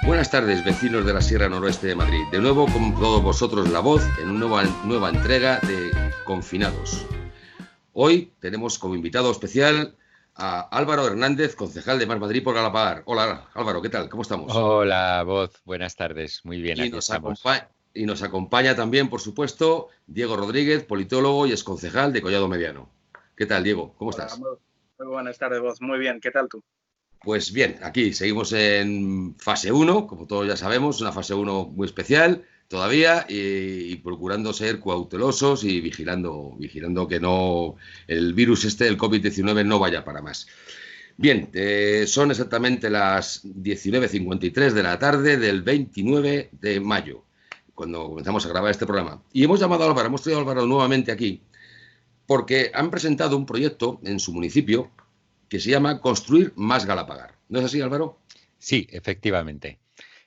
Buenas tardes, vecinos de la Sierra Noroeste de Madrid. De nuevo con todos vosotros La Voz en una nueva entrega de Confinados. Hoy tenemos como invitado especial a Álvaro Hernández, concejal de Más Madrid por Galapagar. Hola Álvaro, ¿qué tal? ¿Cómo estamos? Hola, Voz. Buenas tardes. Muy bien, aquí estamos. Y nos acompaña también, por supuesto, Diego Rodríguez, politólogo y exconcejal de Collado Mediano. ¿Qué tal, Diego? ¿Cómo estás? Muy buenas tardes, Voz. Muy bien. ¿Qué tal tú? Pues bien, aquí seguimos en fase 1, como todos ya sabemos, una fase 1 muy especial todavía y procurando ser cautelosos y vigilando que no el virus el COVID-19 no vaya para más. Bien, son exactamente las 19:53 de la tarde del 29 de mayo, cuando comenzamos a grabar este programa. Y hemos llamado a Álvaro, hemos traído a Álvaro nuevamente aquí, porque han presentado un proyecto en su municipio que se llama Construir más Galapagar. ¿No es así, Álvaro? Sí, efectivamente.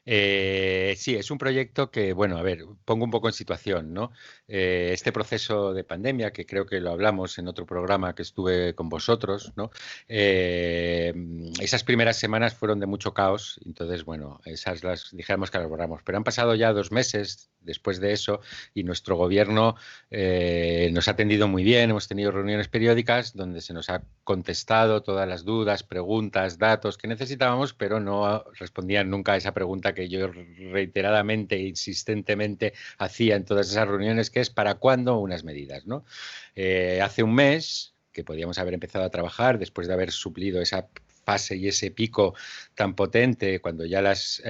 Sí, es un proyecto que, bueno, a ver, pongo un poco en situación, ¿no? Este proceso de pandemia, que creo que lo hablamos en otro programa que estuve con vosotros, ¿no? Esas primeras semanas fueron de mucho caos, entonces, bueno, esas las dijéramos que las borramos, pero han pasado ya 2 meses después de eso y nuestro gobierno nos ha atendido muy bien, hemos tenido reuniones periódicas donde se nos ha contestado todas las dudas, preguntas, datos que necesitábamos, pero no respondían nunca a esa pregunta que yo reiteradamente e insistentemente hacía en todas esas reuniones, que es ¿para cuándo unas medidas, ¿no? Hace un mes que podíamos haber empezado a trabajar después de haber suplido esa fase y ese pico tan potente, cuando ya las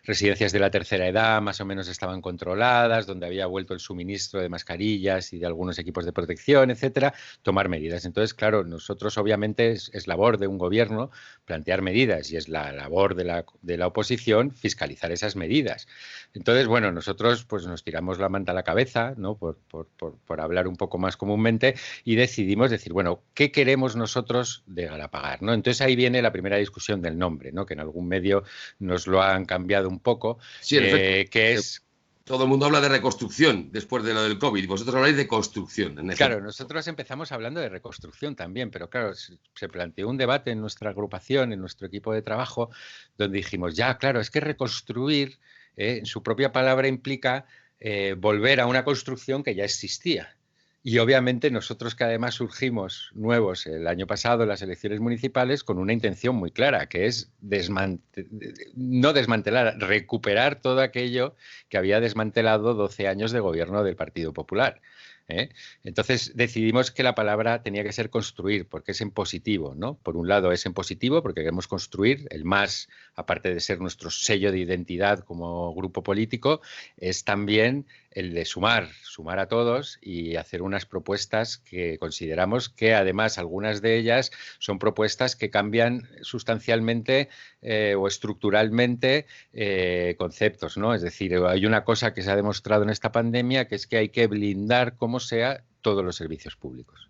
residencias de la tercera edad más o menos estaban controladas, donde había vuelto el suministro de mascarillas y de algunos equipos de protección, etcétera, tomar medidas. Entonces, claro, nosotros obviamente es labor de un gobierno plantear medidas y es la labor de la oposición fiscalizar esas medidas. Entonces, bueno, nosotros pues nos tiramos la manta a la cabeza, ¿no? por hablar un poco más comúnmente, y decidimos decir, bueno, ¿qué queremos nosotros de Galapagar, ¿no? Entonces ahí viene la primera discusión del nombre, ¿no? Que en algún medio nos lo han cambiado un poco, sí, en efecto. Que es... Todo el mundo habla de reconstrucción después de lo del COVID. Vosotros habláis de construcción. Claro, nosotros empezamos hablando de reconstrucción también, pero claro, se planteó un debate en nuestra agrupación, en nuestro equipo de trabajo, donde dijimos, ya, claro, es que reconstruir, en su propia palabra, implica volver a una construcción que ya existía. Y obviamente nosotros, que además surgimos nuevos el año pasado en las elecciones municipales, con una intención muy clara, que es no desmantelar, recuperar todo aquello que había desmantelado 12 años de gobierno del Partido Popular. Entonces decidimos que la palabra tenía que ser construir, porque es en positivo, ¿no? Por un lado es en positivo porque queremos construir, el más, aparte de ser nuestro sello de identidad como grupo político, es también el de sumar a todos y hacer unas propuestas que consideramos que además algunas de ellas son propuestas que cambian sustancialmente o estructuralmente conceptos, ¿no? Es decir, hay una cosa que se ha demostrado en esta pandemia, que es que hay que blindar como sea todos los servicios públicos.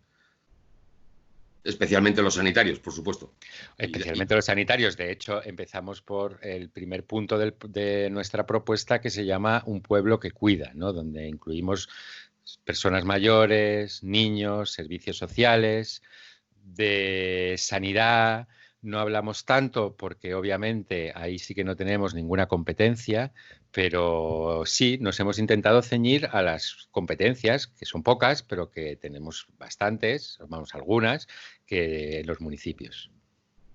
Especialmente los sanitarios, por supuesto. Especialmente los sanitarios. De hecho, empezamos por el primer punto de nuestra propuesta, que se llama Un pueblo que cuida, ¿no? Donde incluimos personas mayores, niños, servicios sociales, de sanidad. No hablamos tanto porque obviamente ahí sí que no tenemos ninguna competencia, pero sí nos hemos intentado ceñir a las competencias, que son pocas, pero que tenemos bastantes, vamos, algunas, que en los municipios.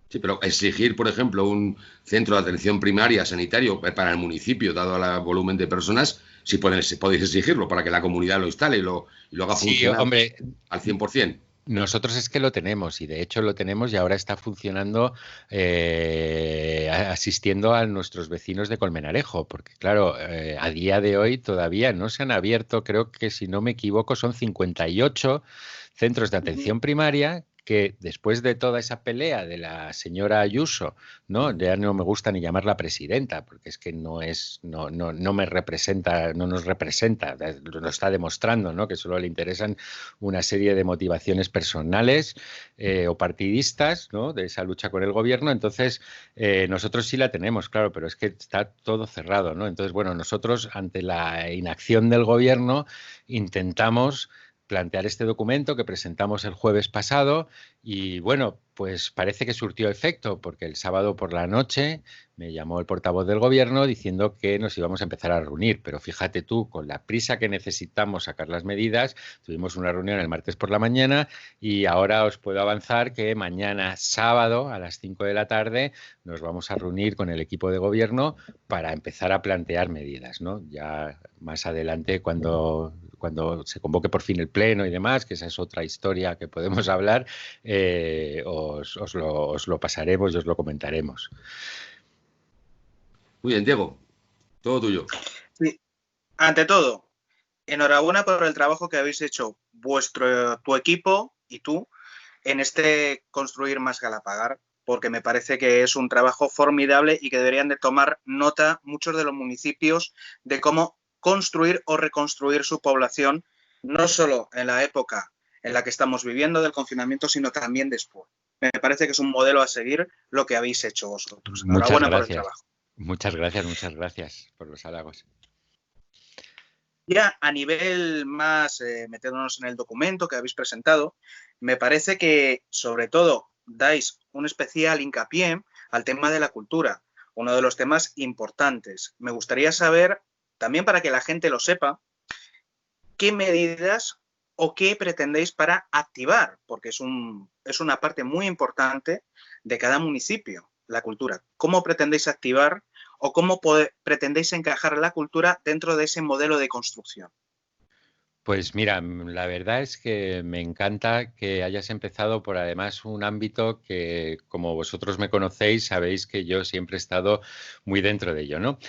Sí, pero exigir, por ejemplo, un centro de atención primaria sanitario para el municipio, dado el volumen de personas, sí podéis exigirlo para que la comunidad lo instale y lo haga funcionar, hombre, al 100%. Nosotros es que lo tenemos y de hecho lo tenemos y ahora está funcionando asistiendo a nuestros vecinos de Colmenarejo, porque claro, a día de hoy todavía no se han abierto, creo que si no me equivoco son 58 centros de atención primaria que después de toda esa pelea de la señora Ayuso, ¿no? Ya no me gusta ni llamarla presidenta, porque es que no me representa, no nos representa, lo está demostrando, ¿no? Que solo le interesan una serie de motivaciones personales o partidistas, ¿no? De esa lucha con el gobierno. Entonces, nosotros sí la tenemos, claro, pero es que está todo cerrado, ¿no? Entonces, bueno, nosotros ante la inacción del gobierno intentamos plantear este documento que presentamos el jueves pasado y, bueno, pues parece que surtió efecto, porque el sábado por la noche me llamó el portavoz del gobierno diciendo que nos íbamos a empezar a reunir, pero fíjate tú, con la prisa que necesitamos sacar las medidas, tuvimos una reunión el martes por la mañana y ahora os puedo avanzar que mañana sábado a las 5 de la tarde nos vamos a reunir con el equipo de gobierno para empezar a plantear medidas, ¿no? Ya más adelante, cuando se convoque por fin el pleno y demás, que esa es otra historia que podemos hablar, os lo pasaremos y os lo comentaremos. Muy bien, Diego, todo tuyo. Sí. Ante todo, enhorabuena por el trabajo que habéis hecho tu equipo y tú en este Construir más Galapagar, porque me parece que es un trabajo formidable y que deberían de tomar nota muchos de los municipios de cómo construir o reconstruir su población, no solo en la época en la que estamos viviendo del confinamiento, sino también después. Me parece que es un modelo a seguir lo que habéis hecho vosotros. Enhorabuena por el trabajo. Muchas gracias por los halagos. Ya a nivel más, metiéndonos en el documento que habéis presentado, me parece que sobre todo dais un especial hincapié al tema de la cultura, uno de los temas importantes. Me gustaría saber, también para que la gente lo sepa, qué medidas o qué pretendéis para activar, porque es una parte muy importante de cada municipio, la cultura. ¿Cómo pretendéis activar o cómo pretendéis encajar la cultura dentro de ese modelo de construcción? Pues mira, la verdad es que me encanta que hayas empezado por además un ámbito que, como vosotros me conocéis, sabéis que yo siempre he estado muy dentro de ello, ¿no?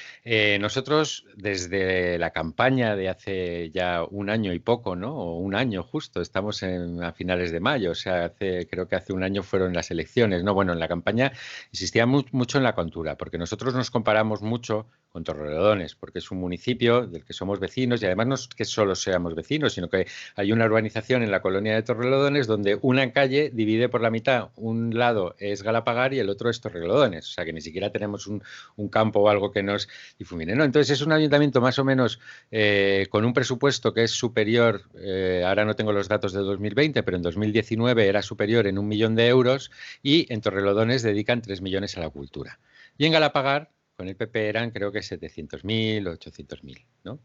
Nosotros desde la campaña de hace ya un año y poco, ¿no? O un año justo, estamos a finales de mayo, o sea, creo que hace un año fueron las elecciones, ¿no? Bueno, en la campaña insistía mucho en la cultura, porque nosotros nos comparamos mucho con Torrelodones, porque es un municipio del que somos vecinos y además no es que solo seamos vecinos, sino que hay una urbanización en la colonia de Torrelodones donde una calle divide por la mitad, un lado es Galapagar y el otro es Torrelodones, o sea que ni siquiera tenemos un campo o algo que nos difumine, ¿no? Entonces es un ayuntamiento más o menos con un presupuesto que es superior, ahora no tengo los datos de 2020, pero en 2019 era superior en 1 millón de euros y en Torrelodones dedican 3 millones a la cultura. Y en Galapagar con el PP eran creo que 700.000 o 800.000, ¿no?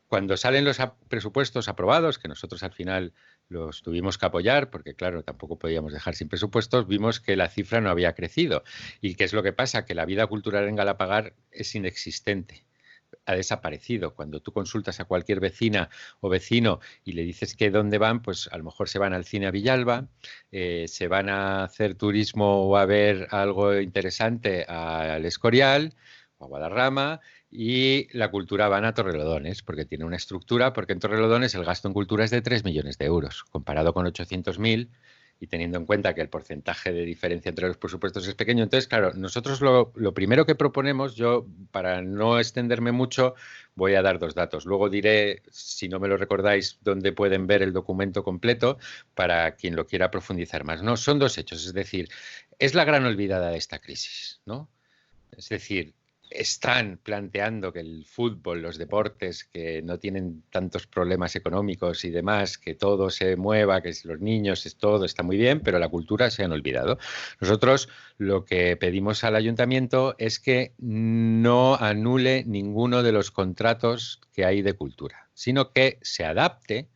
Cuando salen los presupuestos aprobados, que nosotros al final los tuvimos que apoyar, porque claro, tampoco podíamos dejar sin presupuestos, vimos que la cifra no había crecido. ¿Y qué es lo que pasa? Que la vida cultural en Galapagar es inexistente. Ha desaparecido. Cuando tú consultas a cualquier vecina o vecino y le dices que dónde van, pues a lo mejor se van al cine a Villalba, se van a hacer turismo o a ver algo interesante al Escorial o a Guadarrama, y la cultura van a Torrelodones, porque tiene una estructura, porque en Torrelodones el gasto en cultura es de 3 millones de euros, comparado con 800.000, y teniendo en cuenta que el porcentaje de diferencia entre los presupuestos es pequeño. Entonces, claro, nosotros lo primero que proponemos, yo para no extenderme mucho, voy a dar 2 datos. Luego diré, si no me lo recordáis, dónde pueden ver el documento completo para quien lo quiera profundizar más. No, son 2 hechos, es decir, es la gran olvidada de esta crisis, ¿no? Es decir, están planteando que el fútbol, los deportes que no tienen tantos problemas económicos y demás, que todo se mueva, que los niños, todo está muy bien, pero la cultura se han olvidado. Nosotros lo que pedimos al ayuntamiento es que no anule ninguno de los contratos que hay de cultura, sino que se adapte.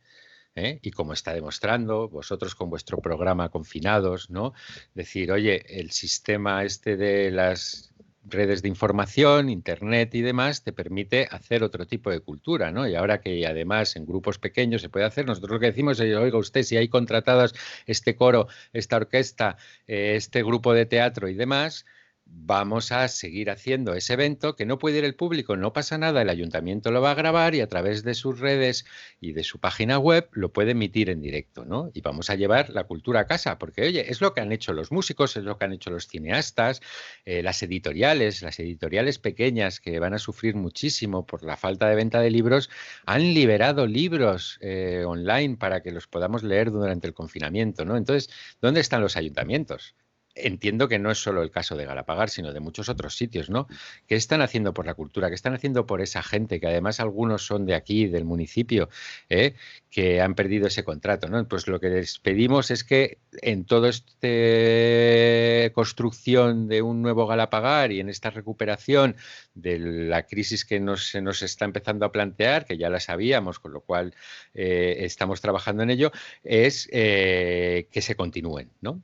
Y como está demostrando, vosotros con vuestro programa Confinados, ¿no? Decir, oye, el sistema este de las redes de información, internet y demás, te permite hacer otro tipo de cultura, ¿no? Y ahora que además en grupos pequeños se puede hacer, nosotros lo que decimos es, oiga usted, si hay contratadas este coro, esta orquesta, este grupo de teatro y demás, vamos a seguir haciendo ese evento, que no puede ir el público, no pasa nada, el ayuntamiento lo va a grabar y a través de sus redes y de su página web lo puede emitir en directo, ¿no? Y vamos a llevar la cultura a casa, porque oye, es lo que han hecho los músicos, es lo que han hecho los cineastas, las editoriales pequeñas que van a sufrir muchísimo por la falta de venta de libros, han liberado libros online para que los podamos leer durante el confinamiento, ¿no? Entonces, ¿dónde están los ayuntamientos? Entiendo que no es solo el caso de Galapagar, sino de muchos otros sitios, ¿no? ¿Qué están haciendo por la cultura? ¿Qué están haciendo por esa gente, que además algunos son de aquí, del municipio, que han perdido ese contrato, ¿no? Pues lo que les pedimos es que en toda esta construcción de un nuevo Galapagar y en esta recuperación de la crisis que se nos está empezando a plantear, que ya la sabíamos, con lo cual estamos trabajando en ello, es que se continúen, ¿no?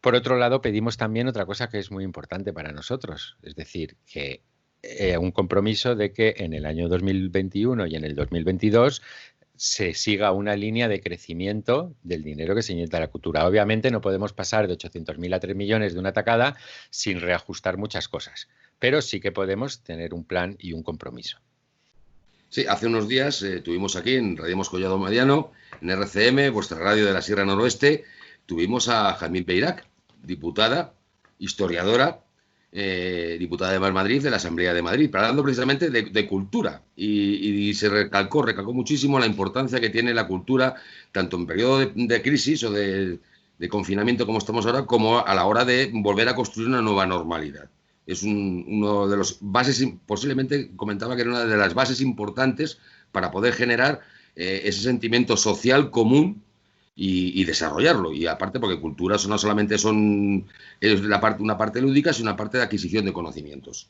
Por otro lado, pedimos también otra cosa que es muy importante para nosotros, es decir, que un compromiso de que en el año 2021 y en el 2022 se siga una línea de crecimiento del dinero que se inyecta a la cultura. Obviamente no podemos pasar de 800.000 a 3 millones de una tacada sin reajustar muchas cosas, pero sí que podemos tener un plan y un compromiso. Sí, hace unos días tuvimos aquí en Radio Collado Mediano, en RCM, vuestra radio de la Sierra Noroeste, tuvimos a Jamil Beirac, diputada, historiadora, diputada de Madrid, de la Asamblea de Madrid, hablando precisamente de cultura. Y se recalcó muchísimo la importancia que tiene la cultura, tanto en periodo de crisis o de confinamiento como estamos ahora, como a la hora de volver a construir una nueva normalidad. Es uno de los bases, posiblemente comentaba que era una de las bases importantes para poder generar ese sentimiento social común y desarrollarlo. Y aparte, porque cultura no solamente es una parte lúdica, sino una parte de adquisición de conocimientos.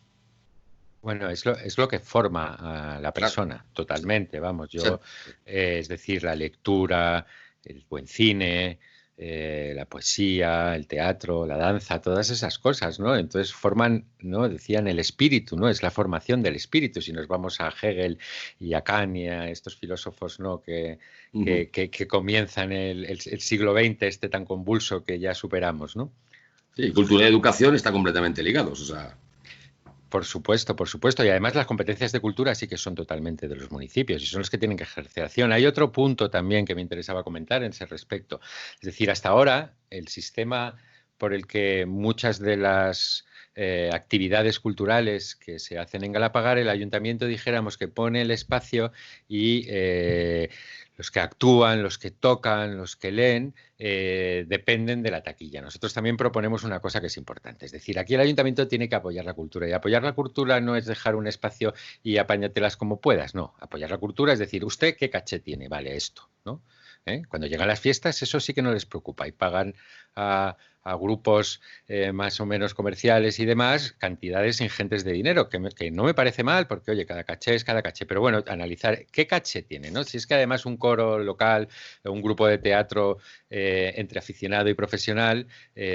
Bueno, es lo que forma a la persona, claro. Totalmente, vamos. Es decir, la lectura, el buen cine, la poesía, el teatro, la danza, todas esas cosas, ¿no? Entonces forman, ¿no? Decían el espíritu, ¿no? Es la formación del espíritu. Si nos vamos a Hegel y a Kant y a estos filósofos, ¿no? que comienzan el siglo XX, tan convulso que ya superamos, ¿no? Sí, cultura y educación están completamente ligados, o sea... Por supuesto, por supuesto. Y además las competencias de cultura sí que son totalmente de los municipios y son los que tienen que ejercer acción. Hay otro punto también que me interesaba comentar en ese respecto. Es decir, hasta ahora el sistema por el que muchas de las actividades culturales que se hacen en Galapagar, el ayuntamiento, dijéramos, que pone el espacio y los que actúan, los que tocan, los que leen, dependen de la taquilla. Nosotros también proponemos una cosa que es importante. Es decir, aquí el ayuntamiento tiene que apoyar la cultura. Y apoyar la cultura no es dejar un espacio y apáñatelas como puedas. No, apoyar la cultura es decir, ¿usted qué caché tiene? Vale, esto, ¿no? Cuando llegan las fiestas, eso sí que no les preocupa y pagan a grupos más o menos comerciales y demás cantidades ingentes de dinero, que no me parece mal porque, oye, cada caché es cada caché, pero bueno, analizar qué caché tiene, ¿no? Si es que además un coro local, un grupo de teatro entre aficionado y profesional,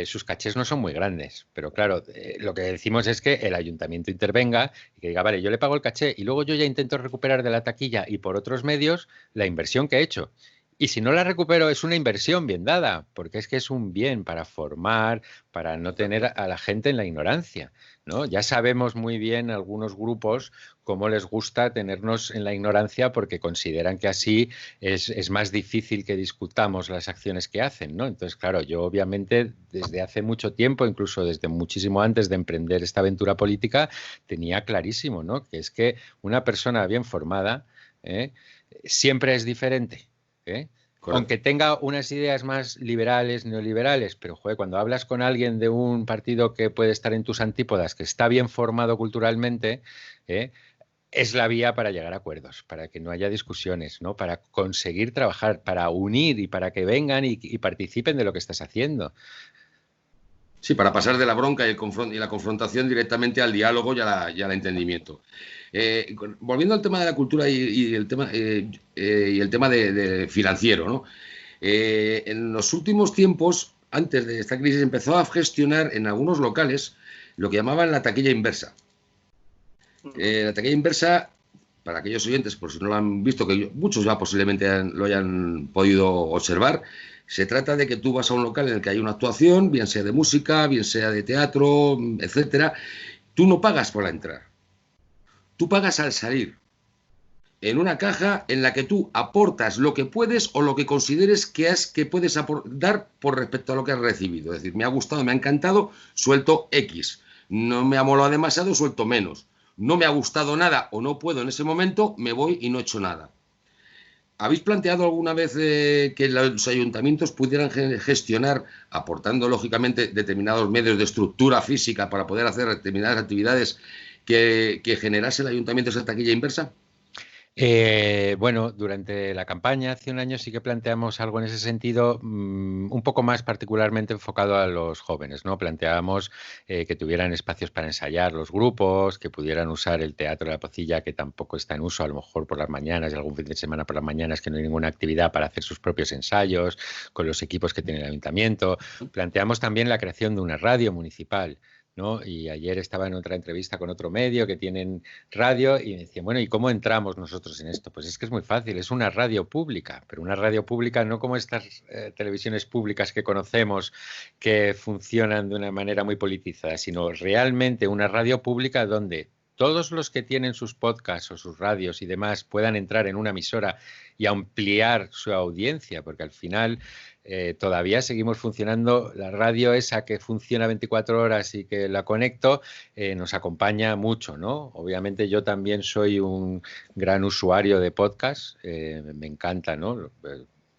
sus cachés no son muy grandes, pero claro, lo que decimos es que el ayuntamiento intervenga y que diga, vale, yo le pago el caché y luego yo ya intento recuperar de la taquilla y por otros medios la inversión que he hecho. Y si no la recupero, es una inversión bien dada, porque es que es un bien para formar, para no tener a la gente en la ignorancia, ¿no? Ya sabemos muy bien algunos grupos cómo les gusta tenernos en la ignorancia porque consideran que así es más difícil que discutamos las acciones que hacen, ¿no? Entonces, claro, yo obviamente desde hace mucho tiempo, incluso desde muchísimo antes de emprender esta aventura política, tenía clarísimo, ¿no? Que es que una persona bien formada siempre es diferente. Aunque tenga unas ideas más liberales, neoliberales, pero joder, cuando hablas con alguien de un partido que puede estar en tus antípodas, que está bien formado culturalmente, es la vía para llegar a acuerdos, para que no haya discusiones, ¿no? Para conseguir trabajar, para unir y para que vengan y participen de lo que estás haciendo. Sí, para pasar de la bronca y la confrontación directamente al diálogo y al entendimiento. Volviendo al tema de la cultura y el tema de financiero, ¿no? En los últimos tiempos, antes de esta crisis, empezó a gestionar en algunos locales lo que llamaban la taquilla inversa. La taquilla inversa para aquellos oyentes, por si no lo han visto, que muchos ya posiblemente lo hayan podido observar, se trata de que tú vas a un local en el que hay una actuación, bien sea de música, bien sea de teatro, etcétera. Tú no pagas por la entrada. Tú pagas al salir, en una caja en la que tú aportas lo que puedes o lo que consideres que puedes dar por respecto a lo que has recibido. Es decir, me ha gustado, me ha encantado, suelto X. No me ha molado demasiado, suelto menos. No me ha gustado nada o no puedo en ese momento, me voy y no he hecho nada. ¿Habéis planteado alguna vez que los ayuntamientos pudieran gestionar, aportando lógicamente determinados medios de estructura física para poder hacer determinadas actividades que generase el ayuntamiento esa taquilla inversa? Bueno, durante la campaña, hace un año, sí que planteamos algo en ese sentido, un poco más particularmente enfocado a los jóvenes, ¿no? Planteábamos que tuvieran espacios para ensayar los grupos, que pudieran usar el Teatro de la Pocilla, que tampoco está en uso, a lo mejor por las mañanas y algún fin de semana por las mañanas, que no hay ninguna actividad para hacer sus propios ensayos con los equipos que tiene el ayuntamiento. Planteamos también la creación de una radio municipal, ¿no? Y ayer estaba en otra entrevista con otro medio que tienen radio y me decían, bueno, ¿y cómo entramos nosotros en esto? Pues es que es muy fácil, es una radio pública, pero una radio pública no como estas televisiones públicas que conocemos que funcionan de una manera muy politizada, sino realmente una radio pública donde todos los que tienen sus podcasts o sus radios y demás puedan entrar en una emisora y ampliar su audiencia, porque al final todavía seguimos funcionando. La radio esa que funciona 24 horas y que la conecto nos acompaña mucho, ¿no? Obviamente yo también soy un gran usuario de podcast, me encanta, ¿no?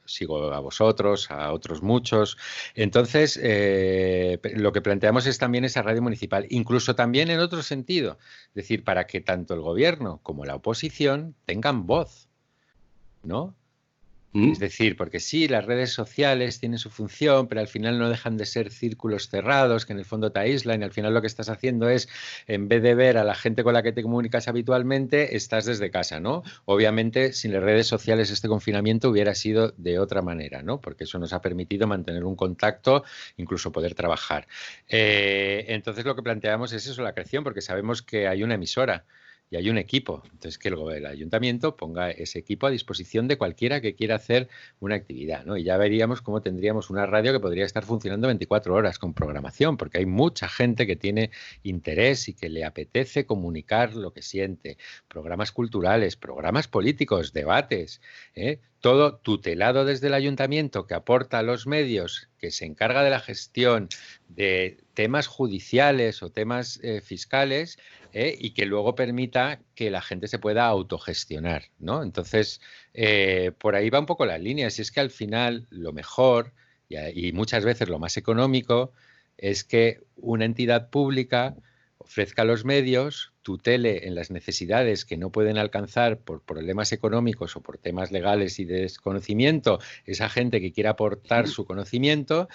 Sigo a vosotros, a otros muchos. Entonces, lo que planteamos es también esa radio municipal, incluso también en otro sentido, es decir, para que tanto el gobierno como la oposición tengan voz, ¿no? Es decir, porque sí, las redes sociales tienen su función, pero al final no dejan de ser círculos cerrados que en el fondo te aíslan y al final lo que estás haciendo es, en vez de ver a la gente con la que te comunicas habitualmente, estás desde casa, ¿no? Obviamente, sin las redes sociales este confinamiento hubiera sido de otra manera, ¿no? Porque eso nos ha permitido mantener un contacto, incluso poder trabajar. Entonces, lo que planteamos es eso, la creación, porque sabemos que hay una emisora y hay un equipo. Entonces, que el ayuntamiento ponga ese equipo a disposición de cualquiera que quiera hacer una actividad, ¿no? Y ya veríamos cómo tendríamos una radio que podría estar funcionando 24 horas con programación, porque hay mucha gente que tiene interés y que le apetece comunicar lo que siente. Programas culturales, programas políticos, debates, todo tutelado desde el ayuntamiento, que aporta a los medios, que se encarga de la gestión de temas judiciales o temas fiscales, y que luego permita que la gente se pueda autogestionar, ¿no? Entonces, por ahí va un poco la línea. Si es que al final lo mejor y muchas veces lo más económico es que una entidad pública ofrezca a los medios, tutele en las necesidades que no pueden alcanzar por problemas económicos o por temas legales y de desconocimiento, esa gente que quiera aportar su conocimiento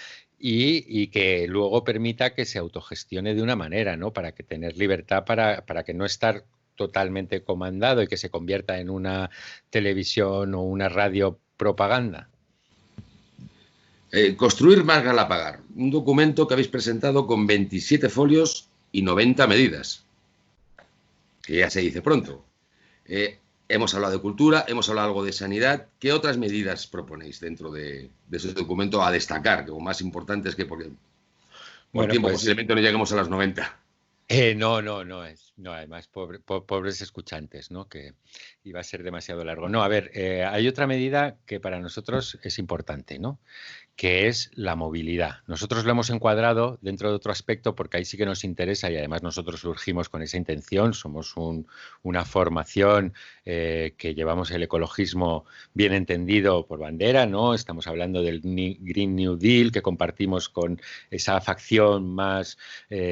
y que luego permita que se autogestione de una manera, ¿no? Para que tener libertad para que no estar totalmente comandado y que se convierta en una televisión o una radio propaganda. Construir más Galapagar, un documento que habéis presentado con 27 folios y 90 medidas, que ya se dice pronto. Hemos hablado de cultura, hemos hablado algo de sanidad. ¿Qué otras medidas proponéis dentro de ese documento a destacar, como más importantes que porque por tiempo pues, posiblemente no lleguemos a las 90? No, además, pobres escuchantes, ¿no? Que iba a ser demasiado largo. No, a ver, hay otra medida que para nosotros es importante, ¿no? Que es la movilidad. Nosotros lo hemos encuadrado dentro de otro aspecto porque ahí sí que nos interesa y además nosotros surgimos con esa intención. Somos una formación que llevamos el ecologismo bien entendido por bandera, ¿no? Estamos hablando del Green New Deal que compartimos con esa facción más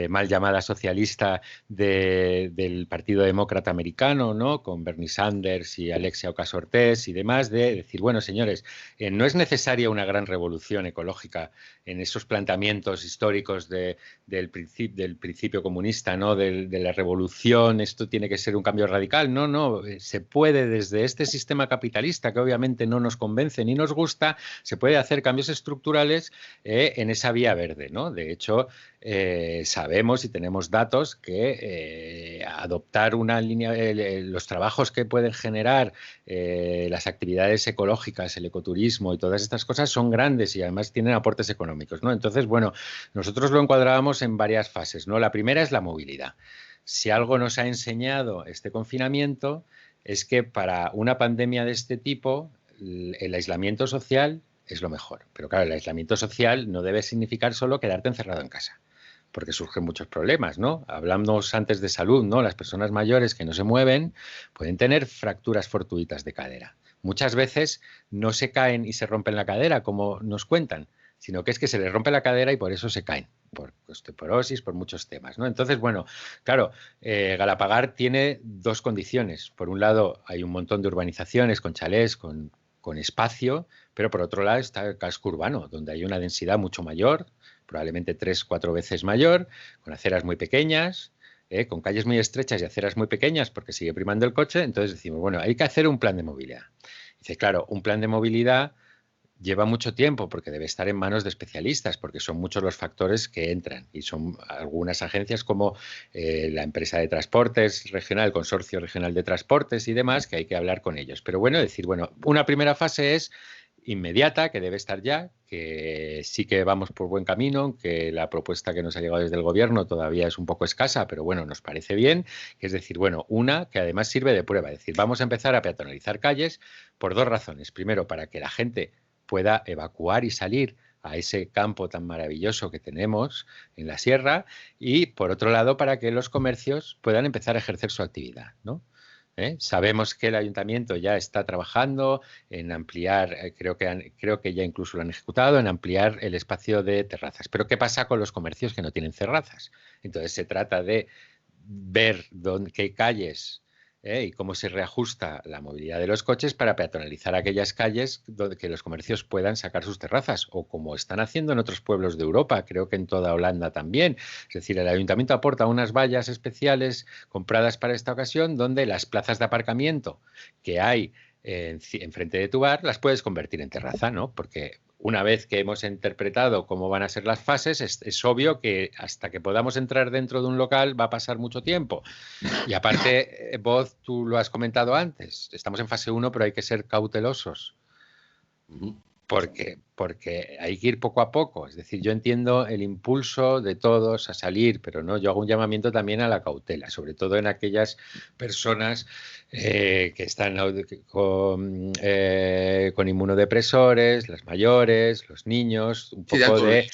mal llamada socialista del Partido Demócrata Americano, ¿no? Con Bernie Sanders y Alexia Ocasio-Cortez y demás, de decir, bueno, señores, no es necesaria una gran revolución revolución ecológica, en esos planteamientos históricos del principio comunista, ¿no? De la revolución, esto tiene que ser un cambio radical. No, no, se puede desde este sistema capitalista, que obviamente no nos convence ni nos gusta, se puede hacer cambios estructurales en esa vía verde, ¿no? De hecho, sabemos y tenemos datos que adoptar una línea, los trabajos que pueden generar las actividades ecológicas, el ecoturismo y todas estas cosas son grandes y además tienen aportes económicos, ¿no? Entonces, bueno, nosotros lo encuadrábamos en varias fases, ¿no? La primera es la movilidad. Si algo nos ha enseñado este confinamiento es que para una pandemia de este tipo el aislamiento social es lo mejor. Pero claro, el aislamiento social no debe significar solo quedarte encerrado en casa, porque surgen muchos problemas, ¿no? Hablamos antes de salud, ¿no? Las personas mayores que no se mueven pueden tener fracturas fortuitas de cadera. Muchas veces no se caen y se rompen la cadera, como nos cuentan, sino que es que se les rompe la cadera y por eso se caen, por osteoporosis, por muchos temas, ¿no? Entonces, bueno, claro, Galapagar tiene dos condiciones. Por un lado, hay un montón de urbanizaciones con chalés, con espacio, pero por otro lado está el casco urbano, donde hay una densidad mucho mayor, probablemente 3-4 veces mayor, con aceras muy pequeñas, con calles muy estrechas y aceras muy pequeñas, porque sigue primando el coche. Entonces decimos, bueno, hay que hacer un plan de movilidad. Dice, claro, un plan de movilidad lleva mucho tiempo porque debe estar en manos de especialistas, porque son muchos los factores que entran y son algunas agencias como la empresa de transportes regional, el Consorcio Regional de Transportes y demás, que hay que hablar con ellos. Pero bueno, decir, bueno, una primera fase es inmediata, que debe estar ya, que sí que vamos por buen camino, que la propuesta que nos ha llegado desde el gobierno todavía es un poco escasa, pero bueno, nos parece bien, que es decir, bueno, una que además sirve de prueba, es decir, vamos a empezar a peatonalizar calles por dos razones. Primero, para que la gente pueda evacuar y salir a ese campo tan maravilloso que tenemos en la sierra, y por otro lado para que los comercios puedan empezar a ejercer su actividad, ¿no? Sabemos que el ayuntamiento ya está trabajando en ampliar, creo que ya incluso lo han ejecutado, en ampliar el espacio de terrazas. Pero ¿qué pasa con los comercios que no tienen terrazas? Entonces se trata de ver qué calles y cómo se reajusta la movilidad de los coches para peatonalizar aquellas calles donde que los comercios puedan sacar sus terrazas, o como están haciendo en otros pueblos de Europa, creo que en toda Holanda también. Es decir, el ayuntamiento aporta unas vallas especiales compradas para esta ocasión, donde las plazas de aparcamiento que hay enfrente de tu bar las puedes convertir en terraza, ¿no? Porque una vez que hemos interpretado cómo van a ser las fases, es obvio que hasta que podamos entrar dentro de un local va a pasar mucho tiempo. Y aparte, Boz, tú lo has comentado antes, estamos en fase 1, pero hay que ser cautelosos. Porque hay que ir poco a poco. Es decir, yo entiendo el impulso de todos a salir, pero no, yo hago un llamamiento también a la cautela, sobre todo en aquellas personas que están con inmunodepresores, las mayores, los niños, un poco de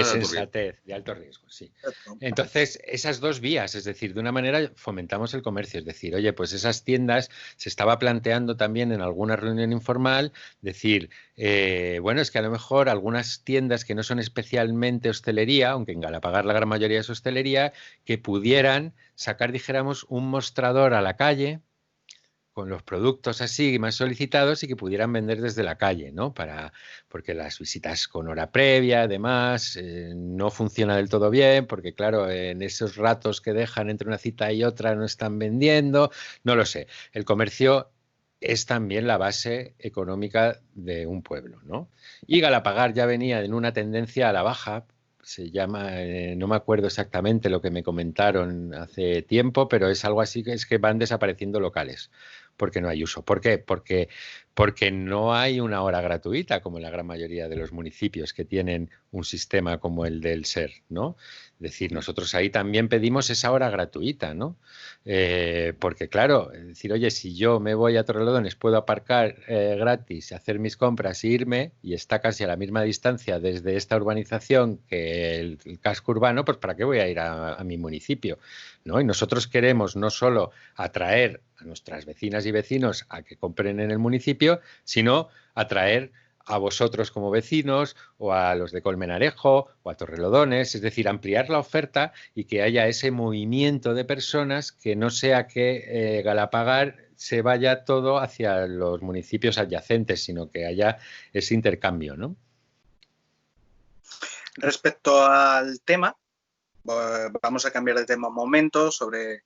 sensatez, de alto riesgo, sí. Entonces, esas dos vías, es decir, de una manera fomentamos el comercio, es decir, oye, pues esas tiendas se estaba planteando también en alguna reunión informal, decir, bueno, es que a lo mejor algunas tiendas que no son especialmente hostelería, aunque en Galapagar la gran mayoría es hostelería, que pudieran sacar, dijéramos, un mostrador a la calle con los productos así más solicitados y que pudieran vender desde la calle, ¿no? Porque las visitas con hora previa, además, no funciona del todo bien, porque claro, en esos ratos que dejan entre una cita y otra no están vendiendo, no lo sé. El comercio es también la base económica de un pueblo, ¿no? Y Galapagar ya venía en una tendencia a la baja, se llama, no me acuerdo exactamente lo que me comentaron hace tiempo, pero es algo así, que es que van desapareciendo locales porque no hay uso. ¿Por qué? Porque no hay una hora gratuita como en la gran mayoría de los municipios que tienen un sistema como el del SER, ¿no? Es decir, nosotros ahí también pedimos esa hora gratuita, ¿no? Porque claro, es decir, oye, si yo me voy a Torrelodones, puedo aparcar gratis, hacer mis compras e irme, y está casi a la misma distancia desde esta urbanización que el casco urbano, pues ¿para qué voy a ir a mi municipio? ¿No? Y nosotros queremos no solo atraer a nuestras vecinas y vecinos a que compren en el municipio, sino atraer a vosotros como vecinos, o a los de Colmenarejo, o a Torrelodones, es decir, ampliar la oferta y que haya ese movimiento de personas, que no sea que Galapagar se vaya todo hacia los municipios adyacentes, sino que haya ese intercambio, ¿no? Respecto al tema, vamos a cambiar de tema un momento sobre...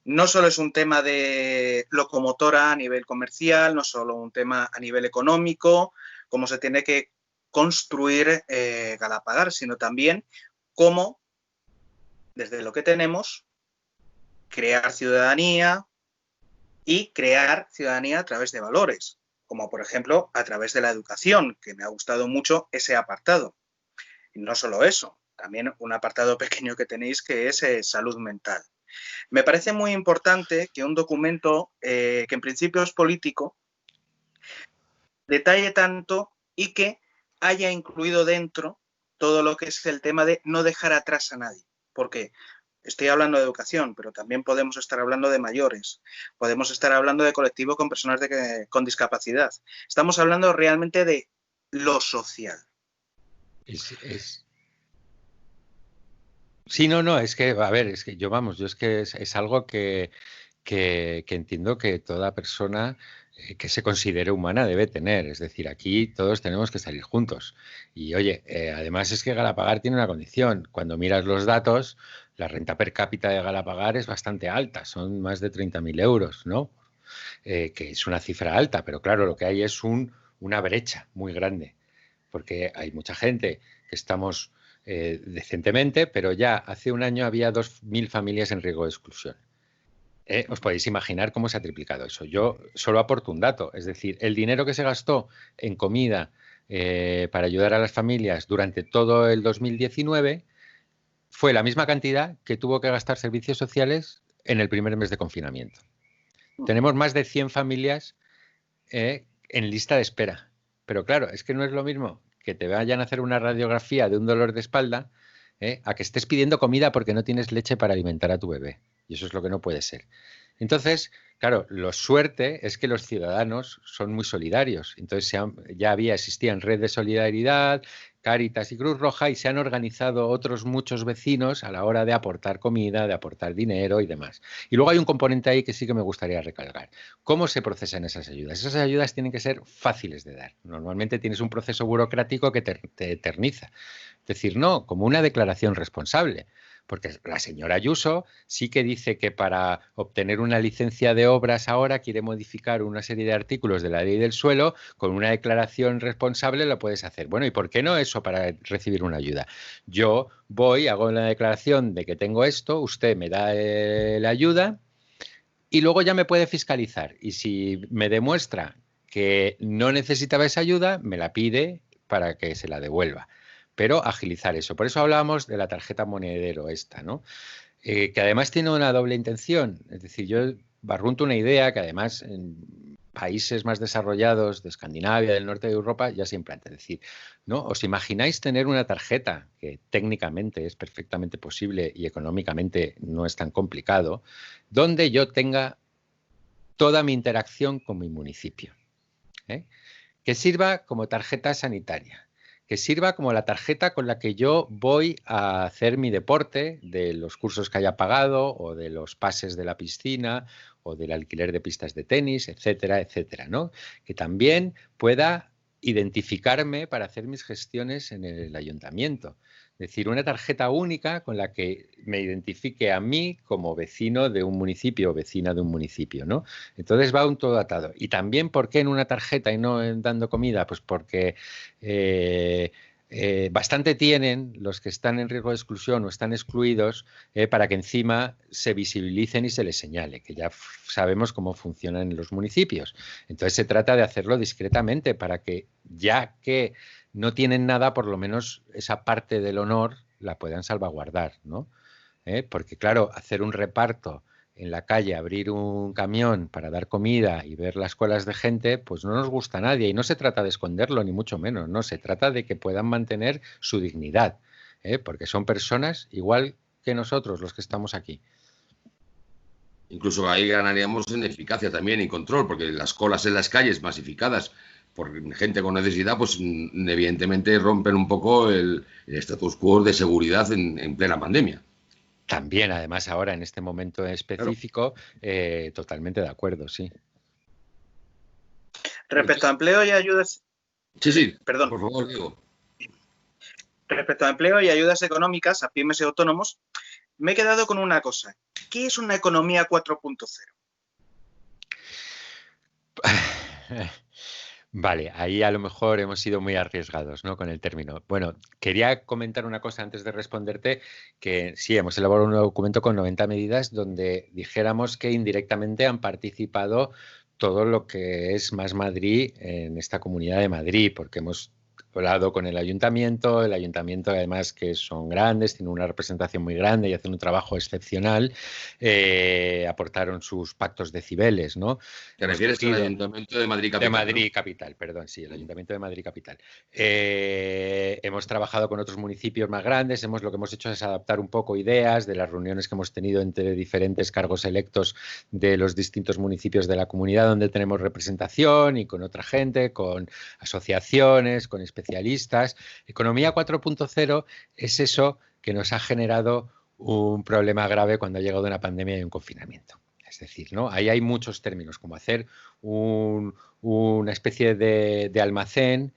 No solo es un tema de locomotora a nivel comercial, no solo un tema a nivel económico, cómo se tiene que construir Galapagar, sino también cómo, desde lo que tenemos, crear ciudadanía y crear ciudadanía a través de valores, como por ejemplo a través de la educación, que me ha gustado mucho ese apartado. Y no solo eso, también un apartado pequeño que tenéis que es salud mental. Me parece muy importante que un documento que en principio es político detalle tanto y que haya incluido dentro todo lo que es el tema de no dejar atrás a nadie. Porque estoy hablando de educación, pero también podemos estar hablando de mayores, podemos estar hablando de colectivo con personas con discapacidad. Estamos hablando realmente de lo social. Sí, no, es que, a ver, es que yo es que es algo que entiendo que toda persona que se considere humana debe tener. Es decir, aquí todos tenemos que salir juntos. Y oye, además es que Galapagar tiene una condición. Cuando miras los datos, la renta per cápita de Galapagar es bastante alta, son más de 30.000 euros, ¿no? Que es una cifra alta, pero claro, lo que hay es una brecha muy grande, porque hay mucha gente que estamos decentemente, pero ya hace un año había 2.000 familias en riesgo de exclusión. Os podéis imaginar cómo se ha triplicado eso. Yo solo aporto un dato, es decir, el dinero que se gastó en comida para ayudar a las familias durante todo el 2019 fue la misma cantidad que tuvo que gastar servicios sociales en el primer mes de confinamiento. Tenemos más de 100 familias en lista de espera. Pero claro, es que no es lo mismo que te vayan a hacer una radiografía de un dolor de espalda a que estés pidiendo comida porque no tienes leche para alimentar a tu bebé. Y eso es lo que no puede ser. Entonces, claro, lo suerte es que los ciudadanos son muy solidarios. Entonces ya existían red de solidaridad, Cáritas y Cruz Roja, y se han organizado otros muchos vecinos a la hora de aportar comida, de aportar dinero y demás. Y luego hay un componente ahí que sí que me gustaría recalcar. ¿Cómo se procesan esas ayudas? Esas ayudas tienen que ser fáciles de dar. Normalmente tienes un proceso burocrático que te eterniza. Es decir, no, como una declaración responsable. Porque la señora Ayuso sí que dice que para obtener una licencia de obras ahora quiere modificar una serie de artículos de la ley del suelo, con una declaración responsable lo puedes hacer. Bueno, ¿y por qué no eso para recibir una ayuda? Yo voy, hago la declaración de que tengo esto, usted me da la ayuda y luego ya me puede fiscalizar. Y si me demuestra que no necesitaba esa ayuda, me la pide para que se la devuelva. Pero agilizar eso. Por eso hablábamos de la tarjeta monedero esta, ¿no? Que además tiene una doble intención. Es decir, yo barrunto una idea que además en países más desarrollados de Escandinavia, del norte de Europa, ya se implanta. Es decir, ¿no? ¿Os imagináis tener una tarjeta que técnicamente es perfectamente posible y económicamente no es tan complicado, donde yo tenga toda mi interacción con mi municipio? Que sirva como tarjeta sanitaria, que sirva como la tarjeta con la que yo voy a hacer mi deporte, de los cursos que haya pagado o de los pases de la piscina o del alquiler de pistas de tenis, etcétera, etcétera, ¿no? Que también pueda identificarme para hacer mis gestiones en el ayuntamiento. Es decir, una tarjeta única con la que me identifique a mí como vecino de un municipio o vecina de un municipio, ¿no? Entonces va un todo atado. Y también, ¿por qué en una tarjeta y no dando comida? Pues porque bastante tienen los que están en riesgo de exclusión o están excluidos para que encima se visibilicen y se les señale, que ya sabemos cómo funcionan en los municipios. Entonces se trata de hacerlo discretamente para que, ya que no tienen nada, por lo menos esa parte del honor la puedan salvaguardar, ¿no? Porque claro, hacer un reparto en la calle, abrir un camión para dar comida y ver las colas de gente, pues no nos gusta a nadie. Y no se trata de esconderlo, ni mucho menos, no, se trata de que puedan mantener su dignidad, porque son personas igual que nosotros los que estamos aquí. Incluso ahí ganaríamos en eficacia también y control, porque las colas en las calles masificadas por gente con necesidad, pues evidentemente rompen un poco el status quo de seguridad en plena pandemia. También, además, ahora en este momento específico, claro. Totalmente de acuerdo, sí. Respecto a empleo y ayudas... Sí, perdón. Por favor, Diego. Respecto a empleo y ayudas económicas a pymes y autónomos, me he quedado con una cosa. ¿Qué es una economía 4.0? Vale, ahí a lo mejor hemos sido muy arriesgados, ¿no? Con el término. Bueno, quería comentar una cosa antes de responderte, que sí, hemos elaborado un documento con 90 medidas donde dijéramos que indirectamente han participado todo lo que es Más Madrid en esta Comunidad de Madrid, porque hemos hablado con el ayuntamiento además que son grandes, tienen una representación muy grande y hacen un trabajo excepcional, aportaron sus pactos de decibeles, ¿no? ¿Te refieres al Ayuntamiento de Madrid Capital? De Madrid Capital, perdón, sí, el Ayuntamiento de Madrid Capital. Hemos trabajado con otros municipios más grandes, lo que hemos hecho es adaptar un poco ideas de las reuniones que hemos tenido entre diferentes cargos electos de los distintos municipios de la comunidad donde tenemos representación y con otra gente, con asociaciones, con especialistas. Economía 4.0 es eso que nos ha generado un problema grave cuando ha llegado una pandemia y un confinamiento. Es decir, ¿no? Ahí hay muchos términos, como hacer una especie de almacén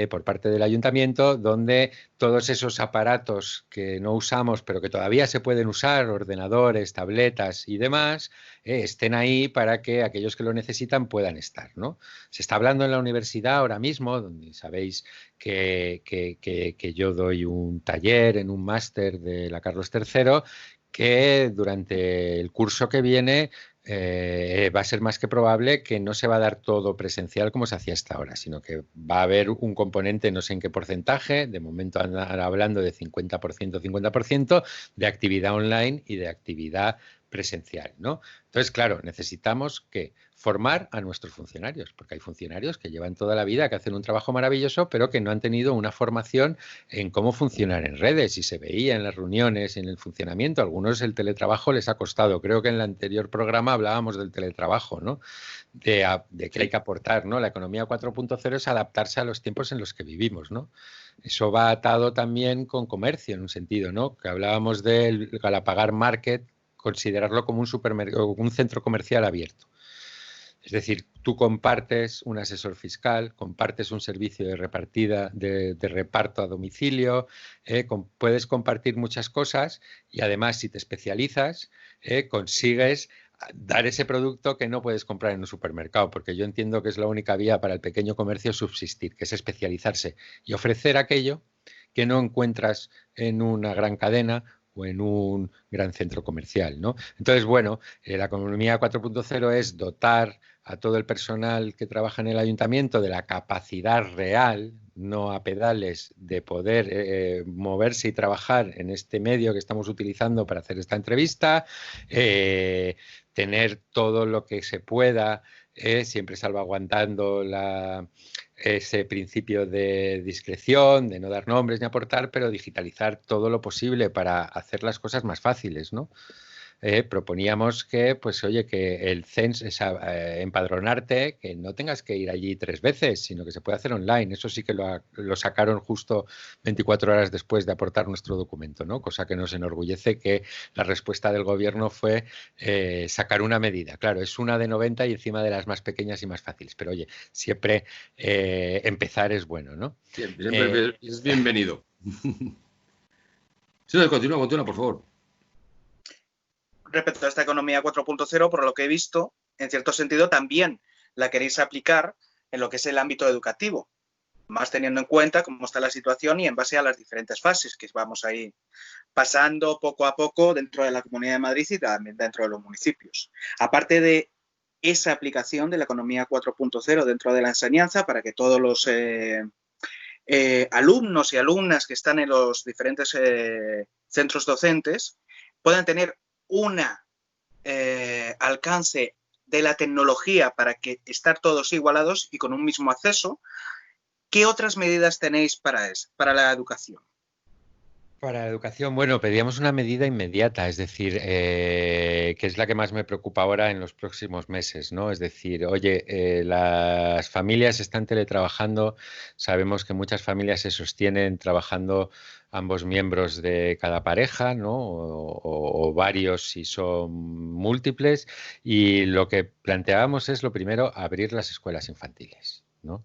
por parte del ayuntamiento donde todos esos aparatos que no usamos pero que todavía se pueden usar, ordenadores, tabletas y demás, estén ahí para que aquellos que lo necesitan puedan estar, ¿no? Se está hablando en la universidad ahora mismo, donde sabéis que yo doy un taller en un máster de la Carlos III, que durante el curso que viene va a ser más que probable que no se va a dar todo presencial como se hacía hasta ahora, sino que va a haber un componente, no sé en qué porcentaje, de momento andar hablando de 50%, 50% de actividad online y de actividad presencial, ¿no? Entonces, claro, necesitamos que formar a nuestros funcionarios, porque hay funcionarios que llevan toda la vida, que hacen un trabajo maravilloso, pero que no han tenido una formación en cómo funcionar en redes, y se veía en las reuniones, en el funcionamiento. A algunos el teletrabajo les ha costado. Creo que en el anterior programa hablábamos del teletrabajo, ¿no? De que hay que aportar, ¿no? La economía 4.0 es adaptarse a los tiempos en los que vivimos, ¿no? Eso va atado también con comercio, en un sentido, ¿no? Que hablábamos del Galapagar Market, considerarlo como un supermercado, un centro comercial abierto. Es decir, tú compartes un asesor fiscal, compartes un servicio de reparto a domicilio, puedes compartir muchas cosas y además si te especializas consigues dar ese producto que no puedes comprar en un supermercado, porque yo entiendo que es la única vía para el pequeño comercio subsistir, que es especializarse y ofrecer aquello que no encuentras en una gran cadena o en un gran centro comercial, ¿no? Entonces, bueno, la economía 4.0 es dotar a todo el personal que trabaja en el ayuntamiento de la capacidad real, no a pedales, de poder moverse y trabajar en este medio que estamos utilizando para hacer esta entrevista, tener todo lo que se pueda, siempre salvaguardando ese principio de discreción, de no dar nombres ni aportar, pero digitalizar todo lo posible para hacer las cosas más fáciles, ¿no? Proponíamos que, pues oye, que el CENS es empadronarte, que no tengas que ir allí 3 veces, sino que se puede hacer online. Eso sí que lo sacaron justo 24 horas después de aportar nuestro documento, ¿no? Cosa que nos enorgullece que la respuesta del gobierno fue sacar una medida. Claro, es una de 90 y encima de las más pequeñas y más fáciles, pero oye, siempre empezar es bueno, ¿no? Siempre es bienvenido. Sí, continúa, por favor. Respecto a esta economía 4.0, por lo que he visto, en cierto sentido también la queréis aplicar en lo que es el ámbito educativo, más teniendo en cuenta cómo está la situación y en base a las diferentes fases que vamos a ir pasando poco a poco dentro de la Comunidad de Madrid y también dentro de los municipios. Aparte de esa aplicación de la economía 4.0 dentro de la enseñanza, para que todos los alumnos y alumnas que están en los diferentes centros docentes puedan tener un alcance de la tecnología para que estar todos igualados y con un mismo acceso. ¿Qué otras medidas tenéis para la educación? Para la educación, bueno, pedíamos una medida inmediata, es decir, que es la que más me preocupa ahora en los próximos meses, ¿no? Es decir, oye, las familias están teletrabajando, sabemos que muchas familias se sostienen trabajando ambos miembros de cada pareja, ¿no? O varios si son múltiples, y lo que planteábamos es, lo primero, abrir las escuelas infantiles, ¿no?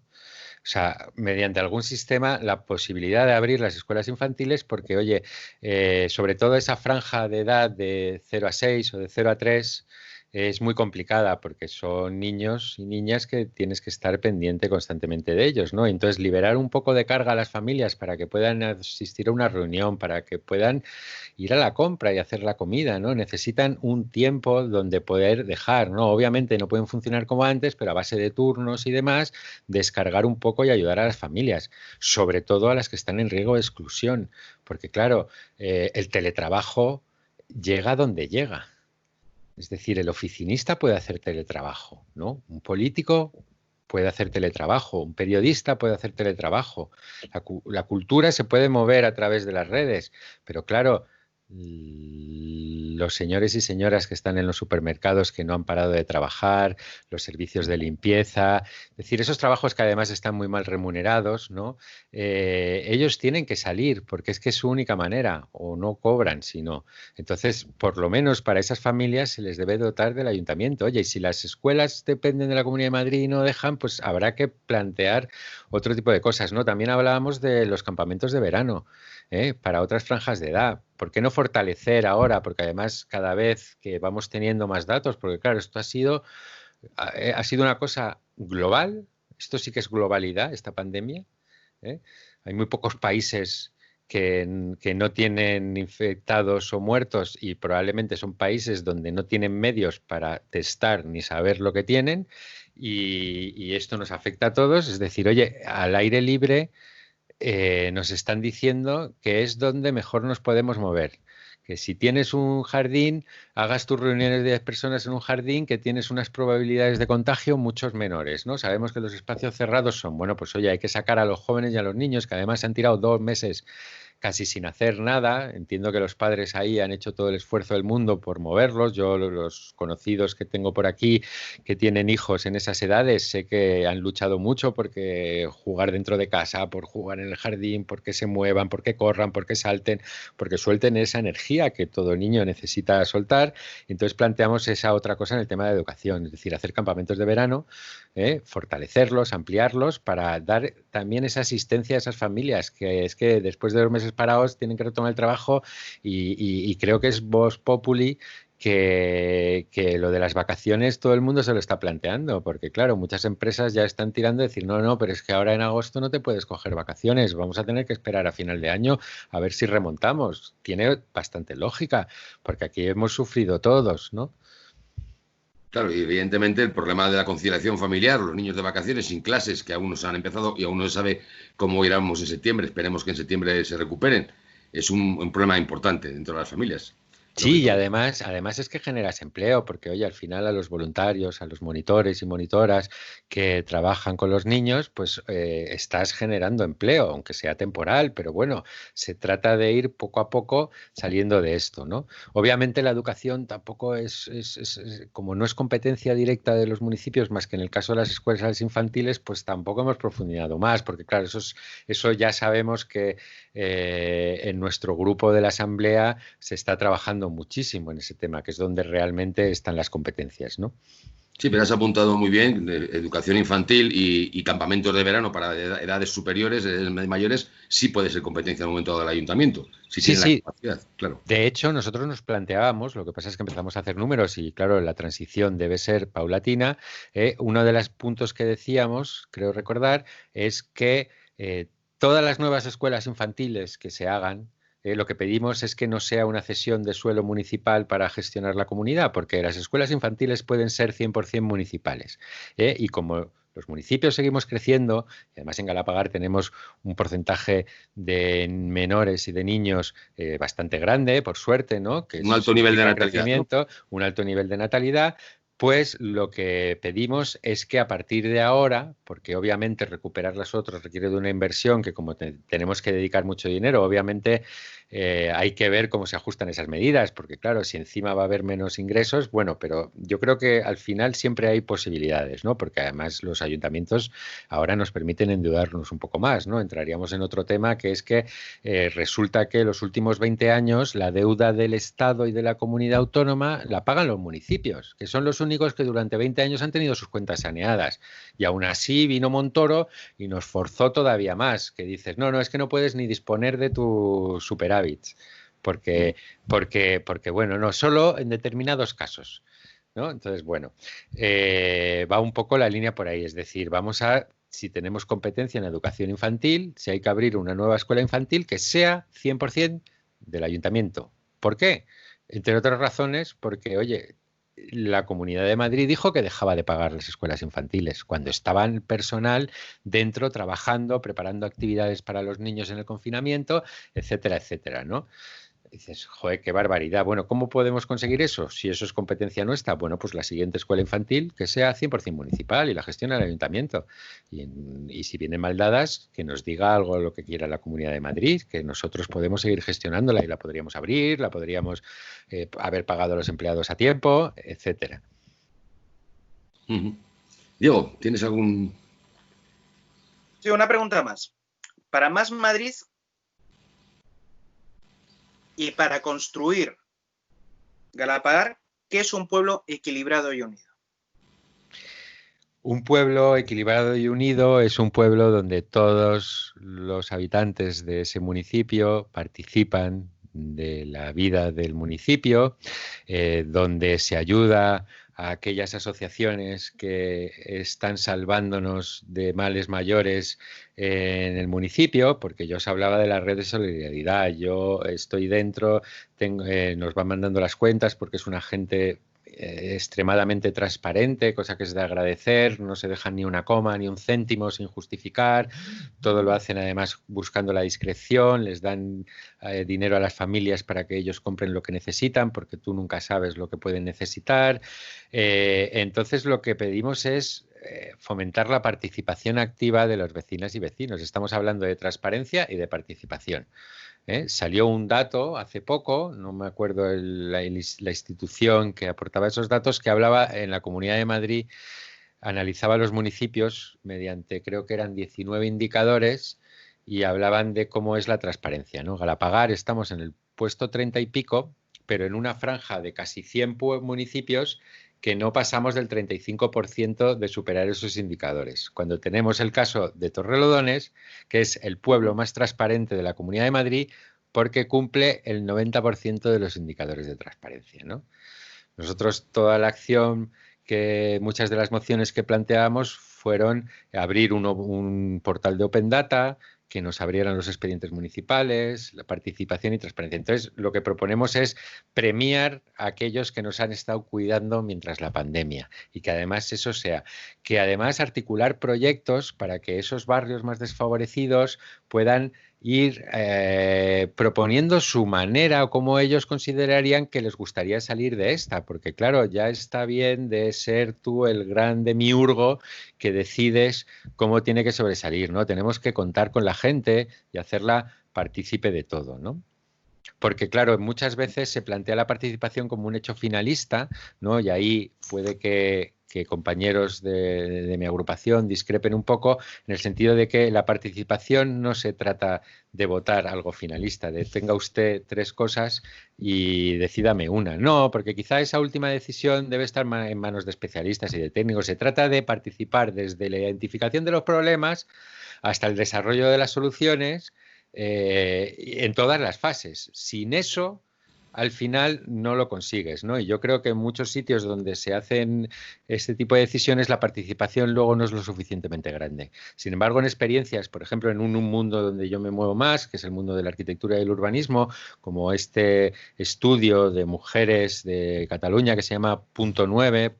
sea, mediante algún sistema, la posibilidad de abrir las escuelas infantiles, porque, oye, sobre todo esa franja de edad de 0 a 6 o de 0 a 3 es muy complicada porque son niños y niñas que tienes que estar pendiente constantemente de ellos, ¿no? Entonces, liberar un poco de carga a las familias para que puedan asistir a una reunión, para que puedan ir a la compra y hacer la comida, ¿no? Necesitan un tiempo donde poder dejar, ¿no? Obviamente no pueden funcionar como antes, pero a base de turnos y demás, descargar un poco y ayudar a las familias, sobre todo a las que están en riesgo de exclusión, porque claro, el teletrabajo llega donde llega. Es decir, el oficinista puede hacer teletrabajo, ¿no? Un político puede hacer teletrabajo, un periodista puede hacer teletrabajo. La cultura se puede mover a través de las redes, pero claro, los señores y señoras que están en los supermercados que no han parado de trabajar, los servicios de limpieza, es decir, esos trabajos que además están muy mal remunerados, ¿no? Ellos tienen que salir porque es que es su única manera, o no cobran, sino. Entonces, por lo menos para esas familias se les debe dotar del ayuntamiento. Oye, y si las escuelas dependen de la Comunidad de Madrid y no dejan, pues habrá que plantear otro tipo de cosas, ¿no? También hablábamos de los campamentos de verano. Para otras franjas de edad. ¿Por qué no fortalecer ahora? Porque además cada vez que vamos teniendo más datos, porque claro, esto ha sido una cosa global, esto sí que es globalidad, esta pandemia. Hay muy pocos países que no tienen infectados o muertos y probablemente son países donde no tienen medios para testar ni saber lo que tienen y esto nos afecta a todos. Es decir, oye, al aire libre nos están diciendo que es donde mejor nos podemos mover. Que si tienes un jardín, hagas tus reuniones de 10 personas en un jardín, que tienes unas probabilidades de contagio muchos menores, ¿no? Sabemos que los espacios cerrados son, bueno, pues oye, hay que sacar a los jóvenes y a los niños, que además se han tirado 2 meses casi sin hacer nada. Entiendo que los padres ahí han hecho todo el esfuerzo del mundo por moverlos. Yo, los conocidos que tengo por aquí que tienen hijos en esas edades, sé que han luchado mucho porque jugar dentro de casa, por jugar en el jardín, porque se muevan, porque corran, porque salten, porque suelten esa energía que todo niño necesita soltar. Entonces planteamos esa otra cosa en el tema de educación, es decir, hacer campamentos de verano, fortalecerlos, ampliarlos para dar también esa asistencia a esas familias, que es que después de 2 meses parados tienen que retomar el trabajo y creo que es vox populi que lo de las vacaciones todo el mundo se lo está planteando, porque claro, muchas empresas ya están tirando de decir, no, pero es que ahora en agosto no te puedes coger vacaciones, vamos a tener que esperar a final de año a ver si remontamos. Tiene bastante lógica, porque aquí hemos sufrido todos, ¿no? Claro, y evidentemente el problema de la conciliación familiar, los niños de vacaciones sin clases, que aún no se han empezado y aún no se sabe cómo iremos en septiembre, esperemos que en septiembre se recuperen, es un problema importante dentro de las familias. Sí, y además es que generas empleo, porque oye, al final a los voluntarios, a los monitores y monitoras que trabajan con los niños, pues estás generando empleo, aunque sea temporal, pero bueno, se trata de ir poco a poco saliendo de esto, ¿no? Obviamente la educación tampoco como no es competencia directa de los municipios, más que en el caso de las escuelas infantiles, pues tampoco hemos profundizado más, porque claro, eso ya sabemos que en nuestro grupo de la Asamblea se está trabajando muchísimo en ese tema, que es donde realmente están las competencias, ¿no? Sí, pero has apuntado muy bien, educación infantil y campamentos de verano para edades superiores, edades mayores, sí puede ser competencia en un momento dado del ayuntamiento, si Sí, tiene la sí. capacidad, claro. De hecho, nosotros nos planteábamos, lo que pasa es que empezamos a hacer números y claro, la transición debe ser paulatina. Uno de los puntos que decíamos, creo recordar, es que todas las nuevas escuelas infantiles que se hagan, lo que pedimos es que no sea una cesión de suelo municipal para gestionar la comunidad, porque las escuelas infantiles pueden ser 100% municipales. Y como los municipios seguimos creciendo, y además en Galapagar tenemos un porcentaje de menores y de niños bastante grande, por suerte, ¿no? Que Un alto nivel de natalidad, crecimiento, ¿no? Un alto nivel de natalidad. Pues lo que pedimos es que a partir de ahora, porque obviamente recuperar las otras requiere de una inversión que como tenemos que dedicar mucho dinero, obviamente hay que ver cómo se ajustan esas medidas, porque claro, si encima va a haber menos ingresos, bueno, pero yo creo que al final siempre hay posibilidades, ¿no? Porque además los ayuntamientos ahora nos permiten endeudarnos un poco más, ¿no? Entraríamos en otro tema, que es que resulta que los últimos 20 años la deuda del Estado y de la comunidad autónoma la pagan los municipios, que son los únicos que durante 20 años han tenido sus cuentas saneadas. Y aún así vino Montoro y nos forzó todavía más, que dices, no, es que no puedes ni disponer de tus superávits, porque bueno, no, solo en determinados casos, ¿no? Entonces, bueno, va un poco la línea por ahí, es decir, si tenemos competencia en educación infantil, si hay que abrir una nueva escuela infantil, que sea 100% del ayuntamiento. ¿Por qué? Entre otras razones, porque, oye, la Comunidad de Madrid dijo que dejaba de pagar las escuelas infantiles cuando estaba el personal dentro trabajando, preparando actividades para los niños en el confinamiento, etcétera, etcétera, ¿no? Dices, joder, qué barbaridad. Bueno, ¿cómo podemos conseguir eso? Si eso es competencia nuestra, bueno, pues la siguiente escuela infantil que sea 100% municipal y la gestiona el ayuntamiento. Y si vienen mal dadas, que nos diga algo lo que quiera la Comunidad de Madrid, que nosotros podemos seguir gestionándola y la podríamos abrir, la podríamos haber pagado a los empleados a tiempo, etcétera. Diego, ¿tienes algún...? Sí, una pregunta más. Para Más Madrid y para construir Galapagar, ¿qué es un pueblo equilibrado y unido? Un pueblo equilibrado y unido es un pueblo donde todos los habitantes de ese municipio participan de la vida del municipio, donde se ayuda a aquellas asociaciones que están salvándonos de males mayores en el municipio, porque yo os hablaba de la red de solidaridad. Yo estoy dentro, nos van mandando las cuentas porque es una gente extremadamente transparente, cosa que es de agradecer, no se dejan ni una coma ni un céntimo sin justificar, todo lo hacen además buscando la discreción, les dan dinero a las familias para que ellos compren lo que necesitan, porque tú nunca sabes lo que pueden necesitar. Entonces lo que pedimos es fomentar la participación activa de los vecinas y vecinos. Estamos hablando de transparencia y de participación. Salió un dato hace poco, no me acuerdo la institución que aportaba esos datos, que hablaba en la Comunidad de Madrid, analizaba los municipios mediante, creo que eran 19 indicadores, y hablaban de cómo es la transparencia, ¿no? Galapagar estamos en el puesto 30 y pico, pero en una franja de casi 100 municipios que no pasamos del 35% de superar esos indicadores. Cuando tenemos el caso de Torrelodones, que es el pueblo más transparente de la Comunidad de Madrid, porque cumple el 90% de los indicadores de transparencia, ¿no? Nosotros, toda la acción, que muchas de las mociones que planteamos fueron abrir un portal de Open Data, que nos abrieran los expedientes municipales, la participación y transparencia. Entonces, lo que proponemos es premiar a aquellos que nos han estado cuidando mientras la pandemia, y que además eso sea, que además articular proyectos para que esos barrios más desfavorecidos puedan ir proponiendo su manera o cómo ellos considerarían que les gustaría salir de esta, porque claro, ya está bien de ser tú el gran demiurgo que decides cómo tiene que sobresalir, ¿no? Tenemos que contar con la gente y hacerla partícipe de todo, ¿no? Porque, claro, muchas veces se plantea la participación como un hecho finalista, ¿no? Y ahí puede que compañeros de mi agrupación discrepen un poco, en el sentido de que la participación no se trata de votar algo finalista, de tenga usted 3 cosas y decídame una. No, porque quizá esa última decisión debe estar en manos de especialistas y de técnicos. Se trata de participar desde la identificación de los problemas hasta el desarrollo de las soluciones, en todas las fases. Sin eso, al final no lo consigues, ¿no? Y yo creo que en muchos sitios donde se hacen este tipo de decisiones, la participación luego no es lo suficientemente grande. Sin embargo, en experiencias, por ejemplo, en un mundo donde yo me muevo más, que es el mundo de la arquitectura y el urbanismo, como este estudio de mujeres de Cataluña que se llama Punto 9,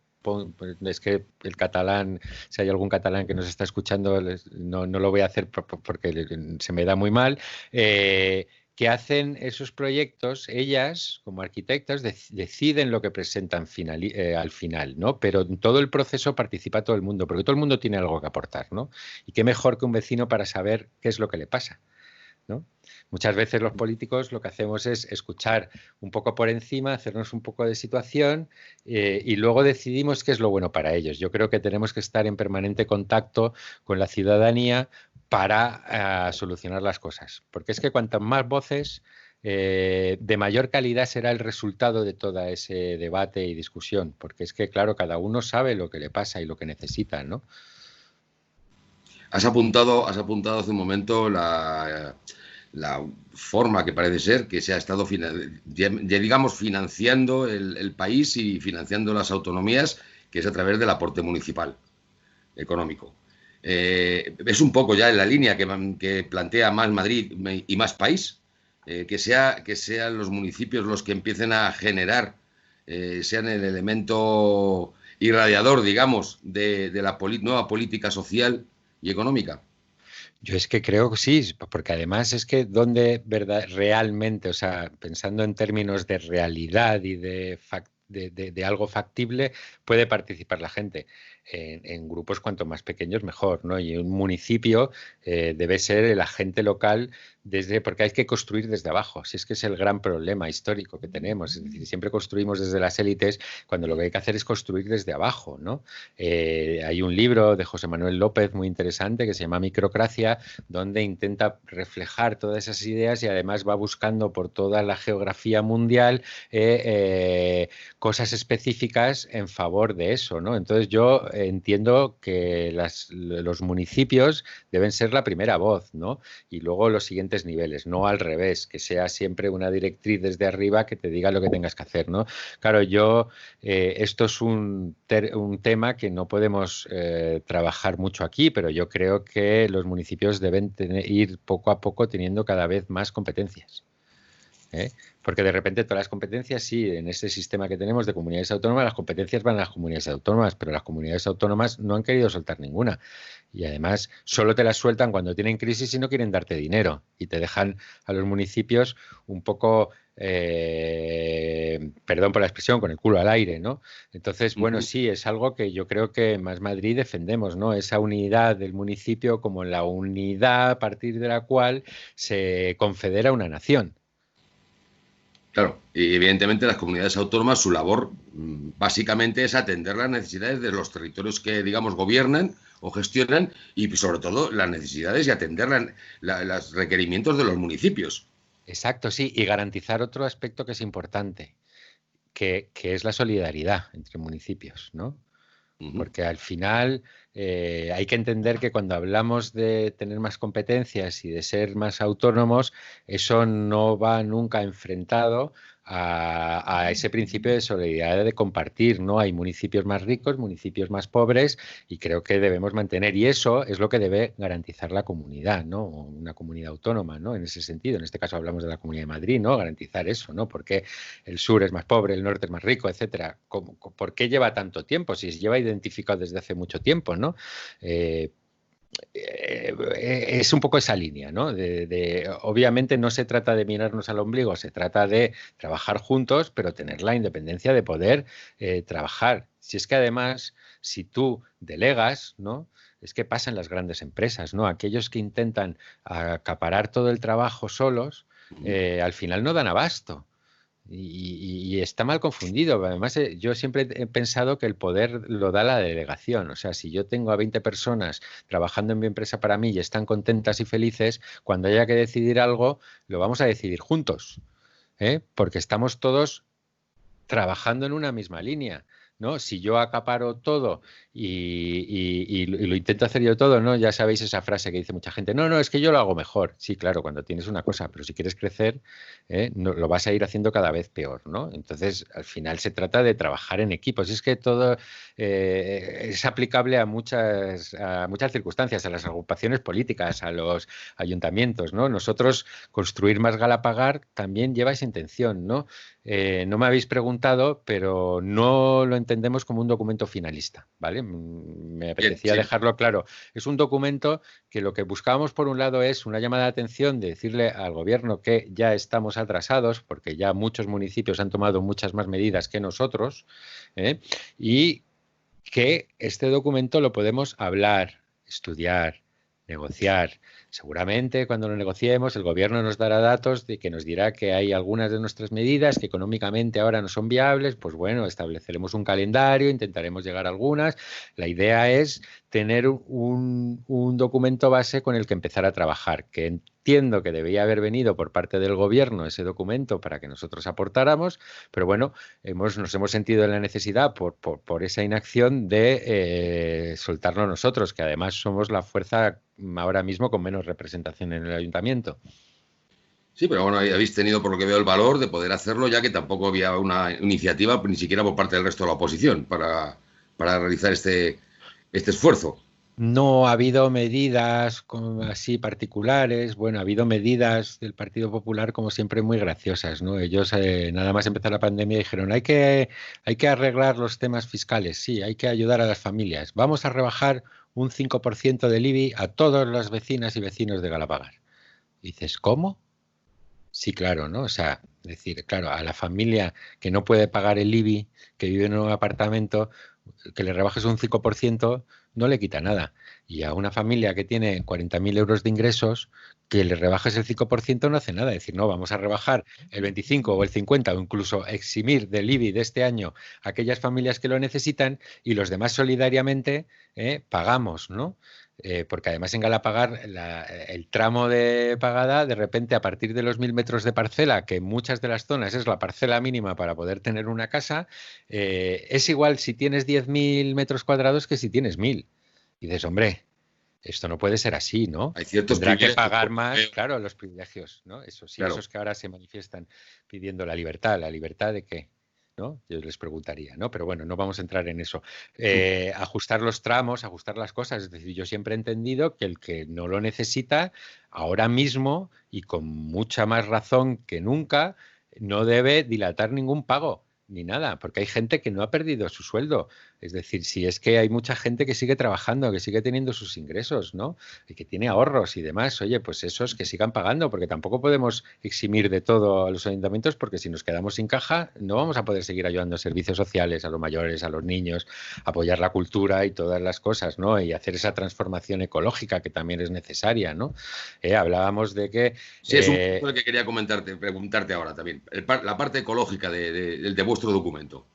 es que el catalán, si hay algún catalán que nos está escuchando, no lo voy a hacer porque se me da muy mal, que hacen esos proyectos, ellas como arquitectas deciden lo que presentan al final, ¿no? Pero en todo el proceso participa todo el mundo, porque todo el mundo tiene algo que aportar, ¿no? Y qué mejor que un vecino para saber qué es lo que le pasa, ¿no? Muchas veces los políticos lo que hacemos es escuchar un poco por encima, hacernos un poco de situación y luego decidimos qué es lo bueno para ellos. Yo creo que tenemos que estar en permanente contacto con la ciudadanía para solucionar las cosas. Porque es que cuantas más voces, de mayor calidad será el resultado de todo ese debate y discusión. Porque es que, claro, cada uno sabe lo que le pasa y lo que necesita, ¿no? Has apuntado hace un momento la forma que parece ser que se ha estado digamos, financiando el país y financiando las autonomías, que es a través del aporte municipal económico. Es un poco ya en la línea que plantea Más Madrid y Más País, que sean los municipios los que empiecen a generar, sean el elemento irradiador, digamos, de la nueva política social y económica. Yo es que creo que sí, porque además es que realmente, o sea, pensando en términos de realidad y de algo factible, puede participar la gente. En grupos cuanto más pequeños mejor, ¿no? Y un municipio debe ser el agente local porque hay que construir desde abajo. Si es que es el gran problema histórico que tenemos. Es decir, siempre construimos desde las élites cuando lo que hay que hacer es construir desde abajo, ¿no? Hay un libro de José Manuel López muy interesante que se llama Microcracia, donde intenta reflejar todas esas ideas y además va buscando por toda la geografía mundial cosas específicas en favor de eso, ¿no? Entonces yo entiendo que los municipios deben ser la primera voz, ¿no? Y luego los siguientes niveles, no al revés, que sea siempre una directriz desde arriba que te diga lo que tengas que hacer, ¿no? Claro, esto es un tema que no podemos trabajar mucho aquí, pero yo creo que los municipios deben ir poco a poco teniendo cada vez más competencias. Porque de repente todas las competencias, sí, en ese sistema que tenemos de comunidades autónomas, las competencias van a las comunidades autónomas, pero las comunidades autónomas no han querido soltar ninguna. Y además solo te las sueltan cuando tienen crisis y no quieren darte dinero. Y te dejan a los municipios un poco, perdón por la expresión, con el culo al aire, ¿no? Entonces, bueno, sí, es algo que yo creo que en Más Madrid defendemos, ¿no? Esa unidad del municipio como la unidad a partir de la cual se confedera una nación. Claro, y evidentemente las comunidades autónomas, su labor básicamente es atender las necesidades de los territorios que, digamos, gobiernan o gestionan y sobre todo las necesidades y atender los requerimientos de los municipios. Exacto, sí, y garantizar otro aspecto que es importante, que es la solidaridad entre municipios, ¿no? Porque al final hay que entender que cuando hablamos de tener más competencias y de ser más autónomos, eso no va nunca enfrentado a ese principio de solidaridad, de compartir, ¿no? Hay municipios más ricos, municipios más pobres y creo que debemos mantener, y eso es lo que debe garantizar la comunidad, ¿no? Una comunidad autónoma, ¿no? En ese sentido, en este caso hablamos de la Comunidad de Madrid, ¿no? Garantizar eso, ¿no? Porque el sur es más pobre, el norte es más rico, etcétera. ¿Por qué lleva tanto tiempo? Si se lleva identificado desde hace mucho tiempo, ¿no? Es un poco esa línea, ¿no? Obviamente no se trata de mirarnos al ombligo, se trata de trabajar juntos, pero tener la independencia de poder trabajar. Si es que además, si tú delegas, ¿no? Es que pasa en las grandes empresas, ¿no? Aquellos que intentan acaparar todo el trabajo solos, al final no dan abasto. Y está mal confundido. Además, yo siempre he pensado que el poder lo da la delegación. O sea, si yo tengo a 20 personas trabajando en mi empresa para mí y están contentas y felices, cuando haya que decidir algo, lo vamos a decidir juntos, porque estamos todos trabajando en una misma línea, ¿no? Si yo acaparo todo y lo intento hacer yo todo, ¿no? Ya sabéis esa frase que dice mucha gente, no, es que yo lo hago mejor. Sí, claro, cuando tienes una cosa, pero si quieres crecer, no, lo vas a ir haciendo cada vez peor, ¿no? Entonces, al final se trata de trabajar en equipos. Y es que todo es aplicable a muchas circunstancias, a las agrupaciones políticas, a los ayuntamientos, ¿no? Nosotros, construir más Galapagar también lleva esa intención, ¿no? No me habéis preguntado, pero no lo entendemos como un documento finalista, ¿vale? Me apetecía dejarlo claro. Es un documento que lo que buscábamos, por un lado, es una llamada de atención de decirle al gobierno que ya estamos atrasados, porque ya muchos municipios han tomado muchas más medidas que nosotros, y que este documento lo podemos hablar, estudiar, negociar. Seguramente cuando lo negociemos el gobierno nos dará datos de que nos dirá que hay algunas de nuestras medidas que económicamente ahora no son viables, pues bueno, estableceremos un calendario, intentaremos llegar a algunas. La idea es tener un documento base con el que empezar a trabajar, que entiendo que debía haber venido por parte del gobierno ese documento para que nosotros aportáramos, pero bueno, nos hemos sentido en la necesidad por esa inacción de soltarlo nosotros, que además somos la fuerza ahora mismo con menos representación en el ayuntamiento. Sí, pero bueno, habéis tenido, por lo que veo, el valor de poder hacerlo, ya que tampoco había una iniciativa, ni siquiera por parte del resto de la oposición, para realizar este esfuerzo. No ha habido medidas así particulares. Bueno, ha habido medidas del Partido Popular, como siempre, muy graciosas, ¿no? Ellos, nada más empezar la pandemia, dijeron, hay que arreglar los temas fiscales, sí, hay que ayudar a las familias. Vamos a rebajar un 5% del IBI a todas las vecinas y vecinos de Galapagar. Y dices, ¿cómo? Sí, claro, ¿no? O sea, decir, claro, a la familia que no puede pagar el IBI, que vive en un apartamento, que le rebajes un 5%, no le quita nada. Y a una familia que tiene 40.000 euros de ingresos, que le rebajes el 5% no hace nada. Es decir, no, vamos a rebajar el 25 o el 50 o incluso eximir del IBI de este año a aquellas familias que lo necesitan y los demás solidariamente pagamos, ¿no? Porque además en Galapagar el tramo de pagada, de repente a partir de los 1.000 metros de parcela, que en muchas de las zonas es la parcela mínima para poder tener una casa, es igual si tienes 10.000 metros cuadrados que si tienes 1.000. Y dices, hombre, esto no puede ser así, ¿no? Hay ciertos Tendrá que privilegios, pagar más, claro, los privilegios, ¿no? Esos sí, claro. esos que ahora se manifiestan pidiendo ¿la libertad de qué? ¿No? Yo les preguntaría, ¿no? Pero bueno, no vamos a entrar en eso. Ajustar los tramos, ajustar las cosas. Es decir, yo siempre he entendido que el que no lo necesita, ahora mismo, y con mucha más razón que nunca, no debe dilatar ningún pago, ni nada, porque hay gente que no ha perdido su sueldo. Es decir, si es que hay mucha gente que sigue trabajando, que sigue teniendo sus ingresos, ¿no? Y que tiene ahorros y demás, oye, pues esos que sigan pagando, porque tampoco podemos eximir de todo a los ayuntamientos, porque si nos quedamos sin caja, no vamos a poder seguir ayudando a servicios sociales, a los mayores, a los niños, apoyar la cultura y todas las cosas, ¿no? Y hacer esa transformación ecológica que también es necesaria, ¿no? Hablábamos de que... Sí, es un punto el que quería preguntarte ahora también. La parte ecológica de vuestro documento.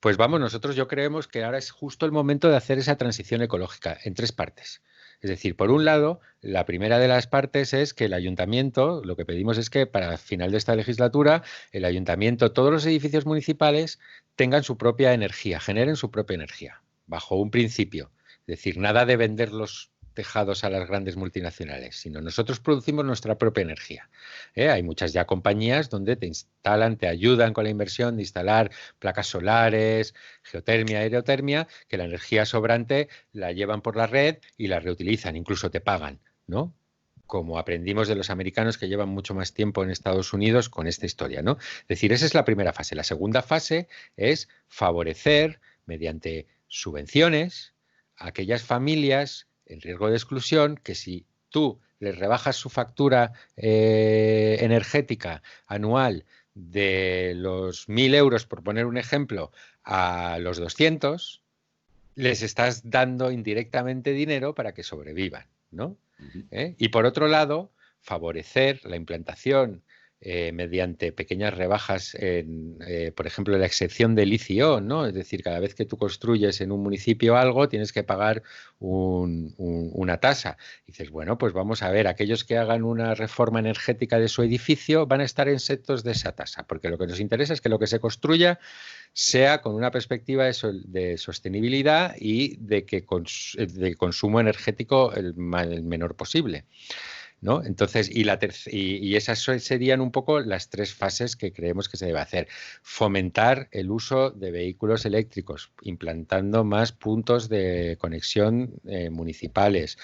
Pues vamos, nosotros yo creemos que ahora es justo el momento de hacer esa transición ecológica en 3 partes. Es decir, por un lado, la primera de las partes es que el ayuntamiento, lo que pedimos es que para el final de esta legislatura, el ayuntamiento, todos los edificios municipales tengan su propia energía, generen su propia energía, bajo un principio. Es decir, nada de vender los tejados a las grandes multinacionales, sino nosotros producimos nuestra propia energía. Hay muchas ya compañías donde te instalan, te ayudan con la inversión de instalar placas solares, geotermia, aerotermia, que la energía sobrante la llevan por la red y la reutilizan, incluso te pagan, ¿no? Como aprendimos de los americanos que llevan mucho más tiempo en Estados Unidos con esta historia, ¿no? Es decir, esa es la primera fase. La segunda fase es favorecer mediante subvenciones a aquellas familias en riesgo de exclusión que si tú les rebajas su factura energética anual de los 1.000 euros, por poner un ejemplo, a los 200, les estás dando indirectamente dinero para que sobrevivan, ¿no? Y por otro lado, favorecer la implantación mediante pequeñas rebajas, por ejemplo, la excepción del ICO, ¿no? Es decir, cada vez que tú construyes en un municipio algo, tienes que pagar una tasa. Y dices, bueno, pues vamos a ver, aquellos que hagan una reforma energética de su edificio van a estar exentos de esa tasa, porque lo que nos interesa es que lo que se construya sea con una perspectiva de sostenibilidad y de consumo energético el menor posible, ¿no? Entonces, y esas serían un poco las 3 fases que creemos que se debe hacer. Fomentar el uso de vehículos eléctricos, implantando más puntos de conexión municipales,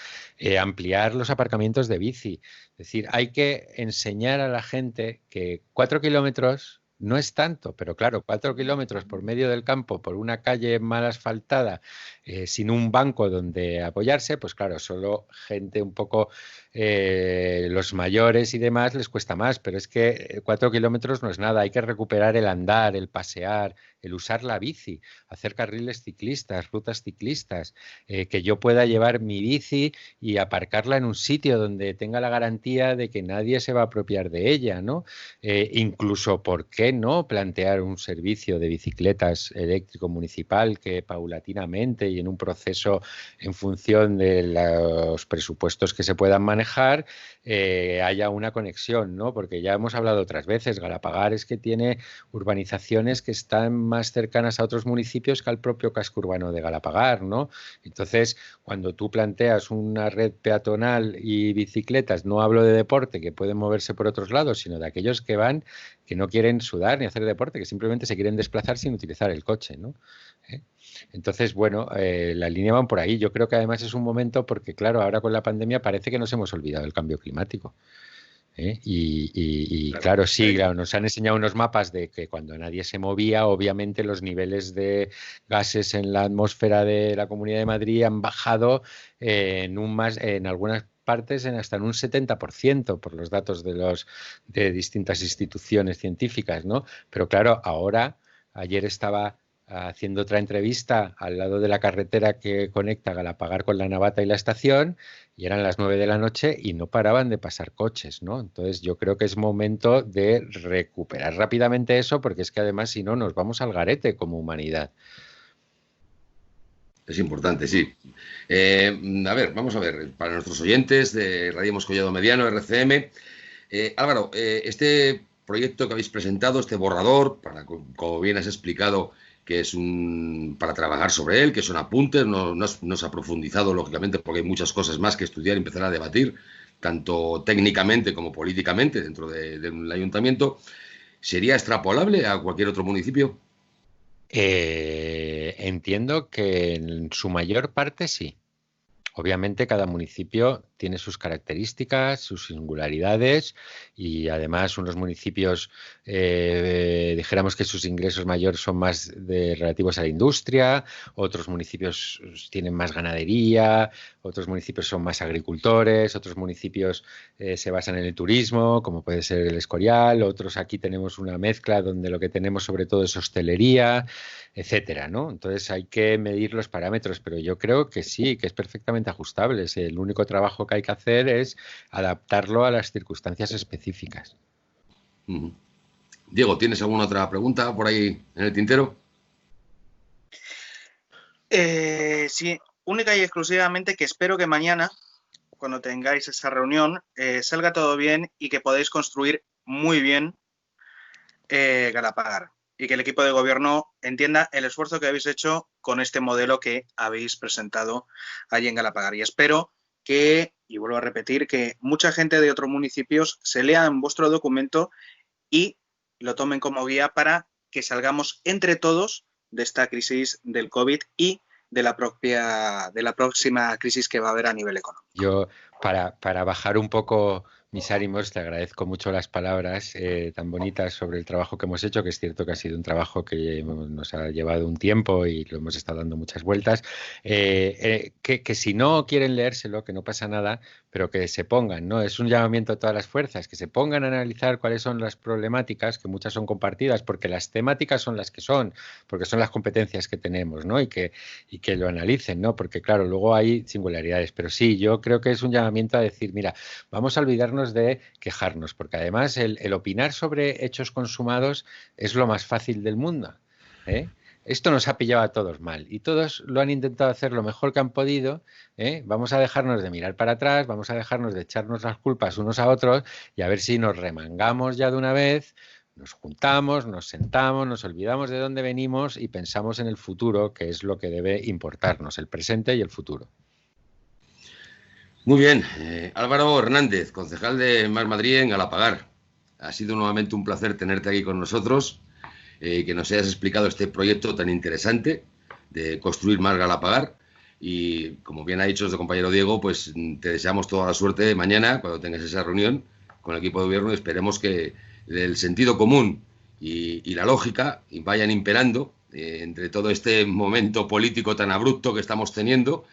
ampliar los aparcamientos de bici. Es decir, hay que enseñar a la gente que 4 kilómetros no es tanto, pero claro, 4 kilómetros por medio del campo, por una calle mal asfaltada, sin un banco donde apoyarse, pues claro, solo gente un poco, los mayores y demás les cuesta más, pero es que 4 kilómetros no es nada, hay que recuperar el andar, el pasear, el usar la bici, hacer carriles ciclistas, rutas ciclistas, que yo pueda llevar mi bici y aparcarla en un sitio donde tenga la garantía de que nadie se va a apropiar de ella, ¿no? Incluso, ¿por qué no plantear un servicio de bicicletas eléctrico municipal que paulatinamente y en un proceso en función de los presupuestos que se puedan manejar haya una conexión, ¿no? Porque ya hemos hablado otras veces, Galapagar es que tiene urbanizaciones que están más cercanas a otros municipios que al propio casco urbano de Galapagar, ¿no? Entonces, cuando tú planteas una red peatonal y bicicletas, no hablo de deporte, que pueden moverse por otros lados, sino de aquellos que van, que no quieren sudar ni hacer deporte, que simplemente se quieren desplazar sin utilizar el coche, ¿no? Entonces, bueno, la línea van por ahí. Yo creo que además es un momento porque, claro, ahora con la pandemia parece que nos hemos olvidado del cambio climático. Y claro, sí, claro, nos han enseñado unos mapas de que cuando nadie se movía, obviamente los niveles de gases en la atmósfera de la Comunidad de Madrid han bajado en algunas partes hasta en un 70% por los datos de distintas instituciones científicas, ¿no? Pero claro, ahora, ayer estaba haciendo otra entrevista al lado de la carretera que conecta Galapagar con la Navata y la estación, y eran las 9 de la noche y no paraban de pasar coches, ¿no? Entonces yo creo que es momento de recuperar rápidamente eso, porque es que además si no nos vamos al garete como humanidad. Es importante, sí. A ver, vamos a ver, para nuestros oyentes de Radio Collado Mediano, RCM, Álvaro, este proyecto que habéis presentado, este borrador, como bien has explicado, que es para trabajar sobre él, que son apuntes, no se ha profundizado, lógicamente, porque hay muchas cosas más que estudiar y empezar a debatir, tanto técnicamente como políticamente dentro del ayuntamiento. ¿Sería extrapolable a cualquier otro municipio? Entiendo que en su mayor parte sí. Obviamente cada municipio tiene sus características, sus singularidades y además unos municipios, dijéramos que sus ingresos mayores son más relativos a la industria, otros municipios tienen más ganadería, otros municipios son más agricultores, otros municipios se basan en el turismo, como puede ser el Escorial, otros aquí tenemos una mezcla donde lo que tenemos sobre todo es hostelería, etcétera, ¿no? Entonces hay que medir los parámetros, pero yo creo que sí, que es perfectamente ajustable. El único trabajo que hay que hacer es adaptarlo a las circunstancias específicas. Diego, ¿tienes alguna otra pregunta por ahí en el tintero? Sí, única y exclusivamente que espero que mañana, cuando tengáis esa reunión, salga todo bien y que podáis construir muy bien Galapagar y que el equipo de gobierno entienda el esfuerzo que habéis hecho con este modelo que habéis presentado allí en Galapagar. Y espero que, y vuelvo a repetir, que mucha gente de otros municipios se lean vuestro documento y lo tomen como guía para que salgamos entre todos de esta crisis del COVID y de la próxima crisis que va a haber a nivel económico. Yo, para bajar un poco mis ánimos, te agradezco mucho las palabras tan bonitas sobre el trabajo que hemos hecho, que es cierto que ha sido un trabajo que nos ha llevado un tiempo y lo hemos estado dando muchas vueltas, que si no quieren leérselo, que no pasa nada, pero que se pongan, ¿no? Es un llamamiento a todas las fuerzas, que se pongan a analizar cuáles son las problemáticas, que muchas son compartidas, porque las temáticas son las que son, porque son las competencias que tenemos, ¿no? Y que lo analicen, ¿no? Porque claro, luego hay singularidades, pero sí, yo creo que es un llamamiento a decir, mira, vamos a olvidarnos de quejarnos, porque además el opinar sobre hechos consumados es lo más fácil del mundo, ¿eh? Esto nos ha pillado a todos mal y todos lo han intentado hacer lo mejor que han podido, ¿eh? Vamos a dejarnos de mirar para atrás, vamos a dejarnos de echarnos las culpas unos a otros y a ver si nos remangamos ya de una vez, nos juntamos, nos sentamos, nos olvidamos de dónde venimos y pensamos en el futuro, que es lo que debe importarnos, el presente y el futuro. Muy bien, Álvaro Hernández, concejal de Más Madrid en Galapagar. Ha sido nuevamente un placer tenerte aquí con nosotros, que nos hayas explicado este proyecto tan interesante de construir más Galapagar. Y como bien ha dicho nuestro compañero Diego, pues te deseamos toda la suerte mañana cuando tengas esa reunión con el equipo de gobierno. Esperemos que el sentido común y la lógica vayan imperando entre todo este momento político tan abrupto que estamos teniendo,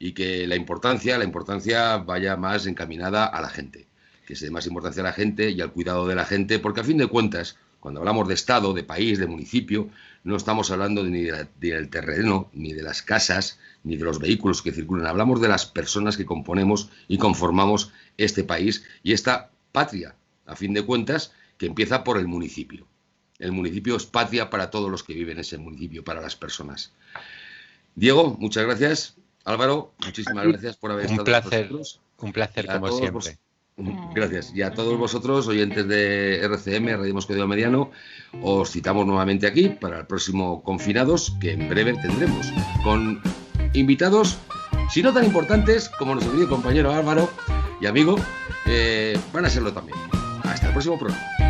y que la importancia vaya más encaminada a la gente, que se dé más importancia a la gente y al cuidado de la gente, porque a fin de cuentas, cuando hablamos de Estado, de país, de municipio, no estamos hablando ni del terreno, ni de las casas, ni de los vehículos que circulan. Hablamos de las personas que componemos y conformamos este país y esta patria, a fin de cuentas, que empieza por el municipio. El municipio es patria para todos los que viven en ese municipio, para las personas. Diego, muchas gracias. Álvaro, muchísimas gracias por haber estado con nosotros. Un placer, como siempre. Gracias. Y a todos vosotros, oyentes de RCM, Radio Moscovado Mediano, os citamos nuevamente aquí para el próximo Confinados, que en breve tendremos, con invitados, si no tan importantes como nuestro querido compañero Álvaro y amigo, van a serlo también. Hasta el próximo programa.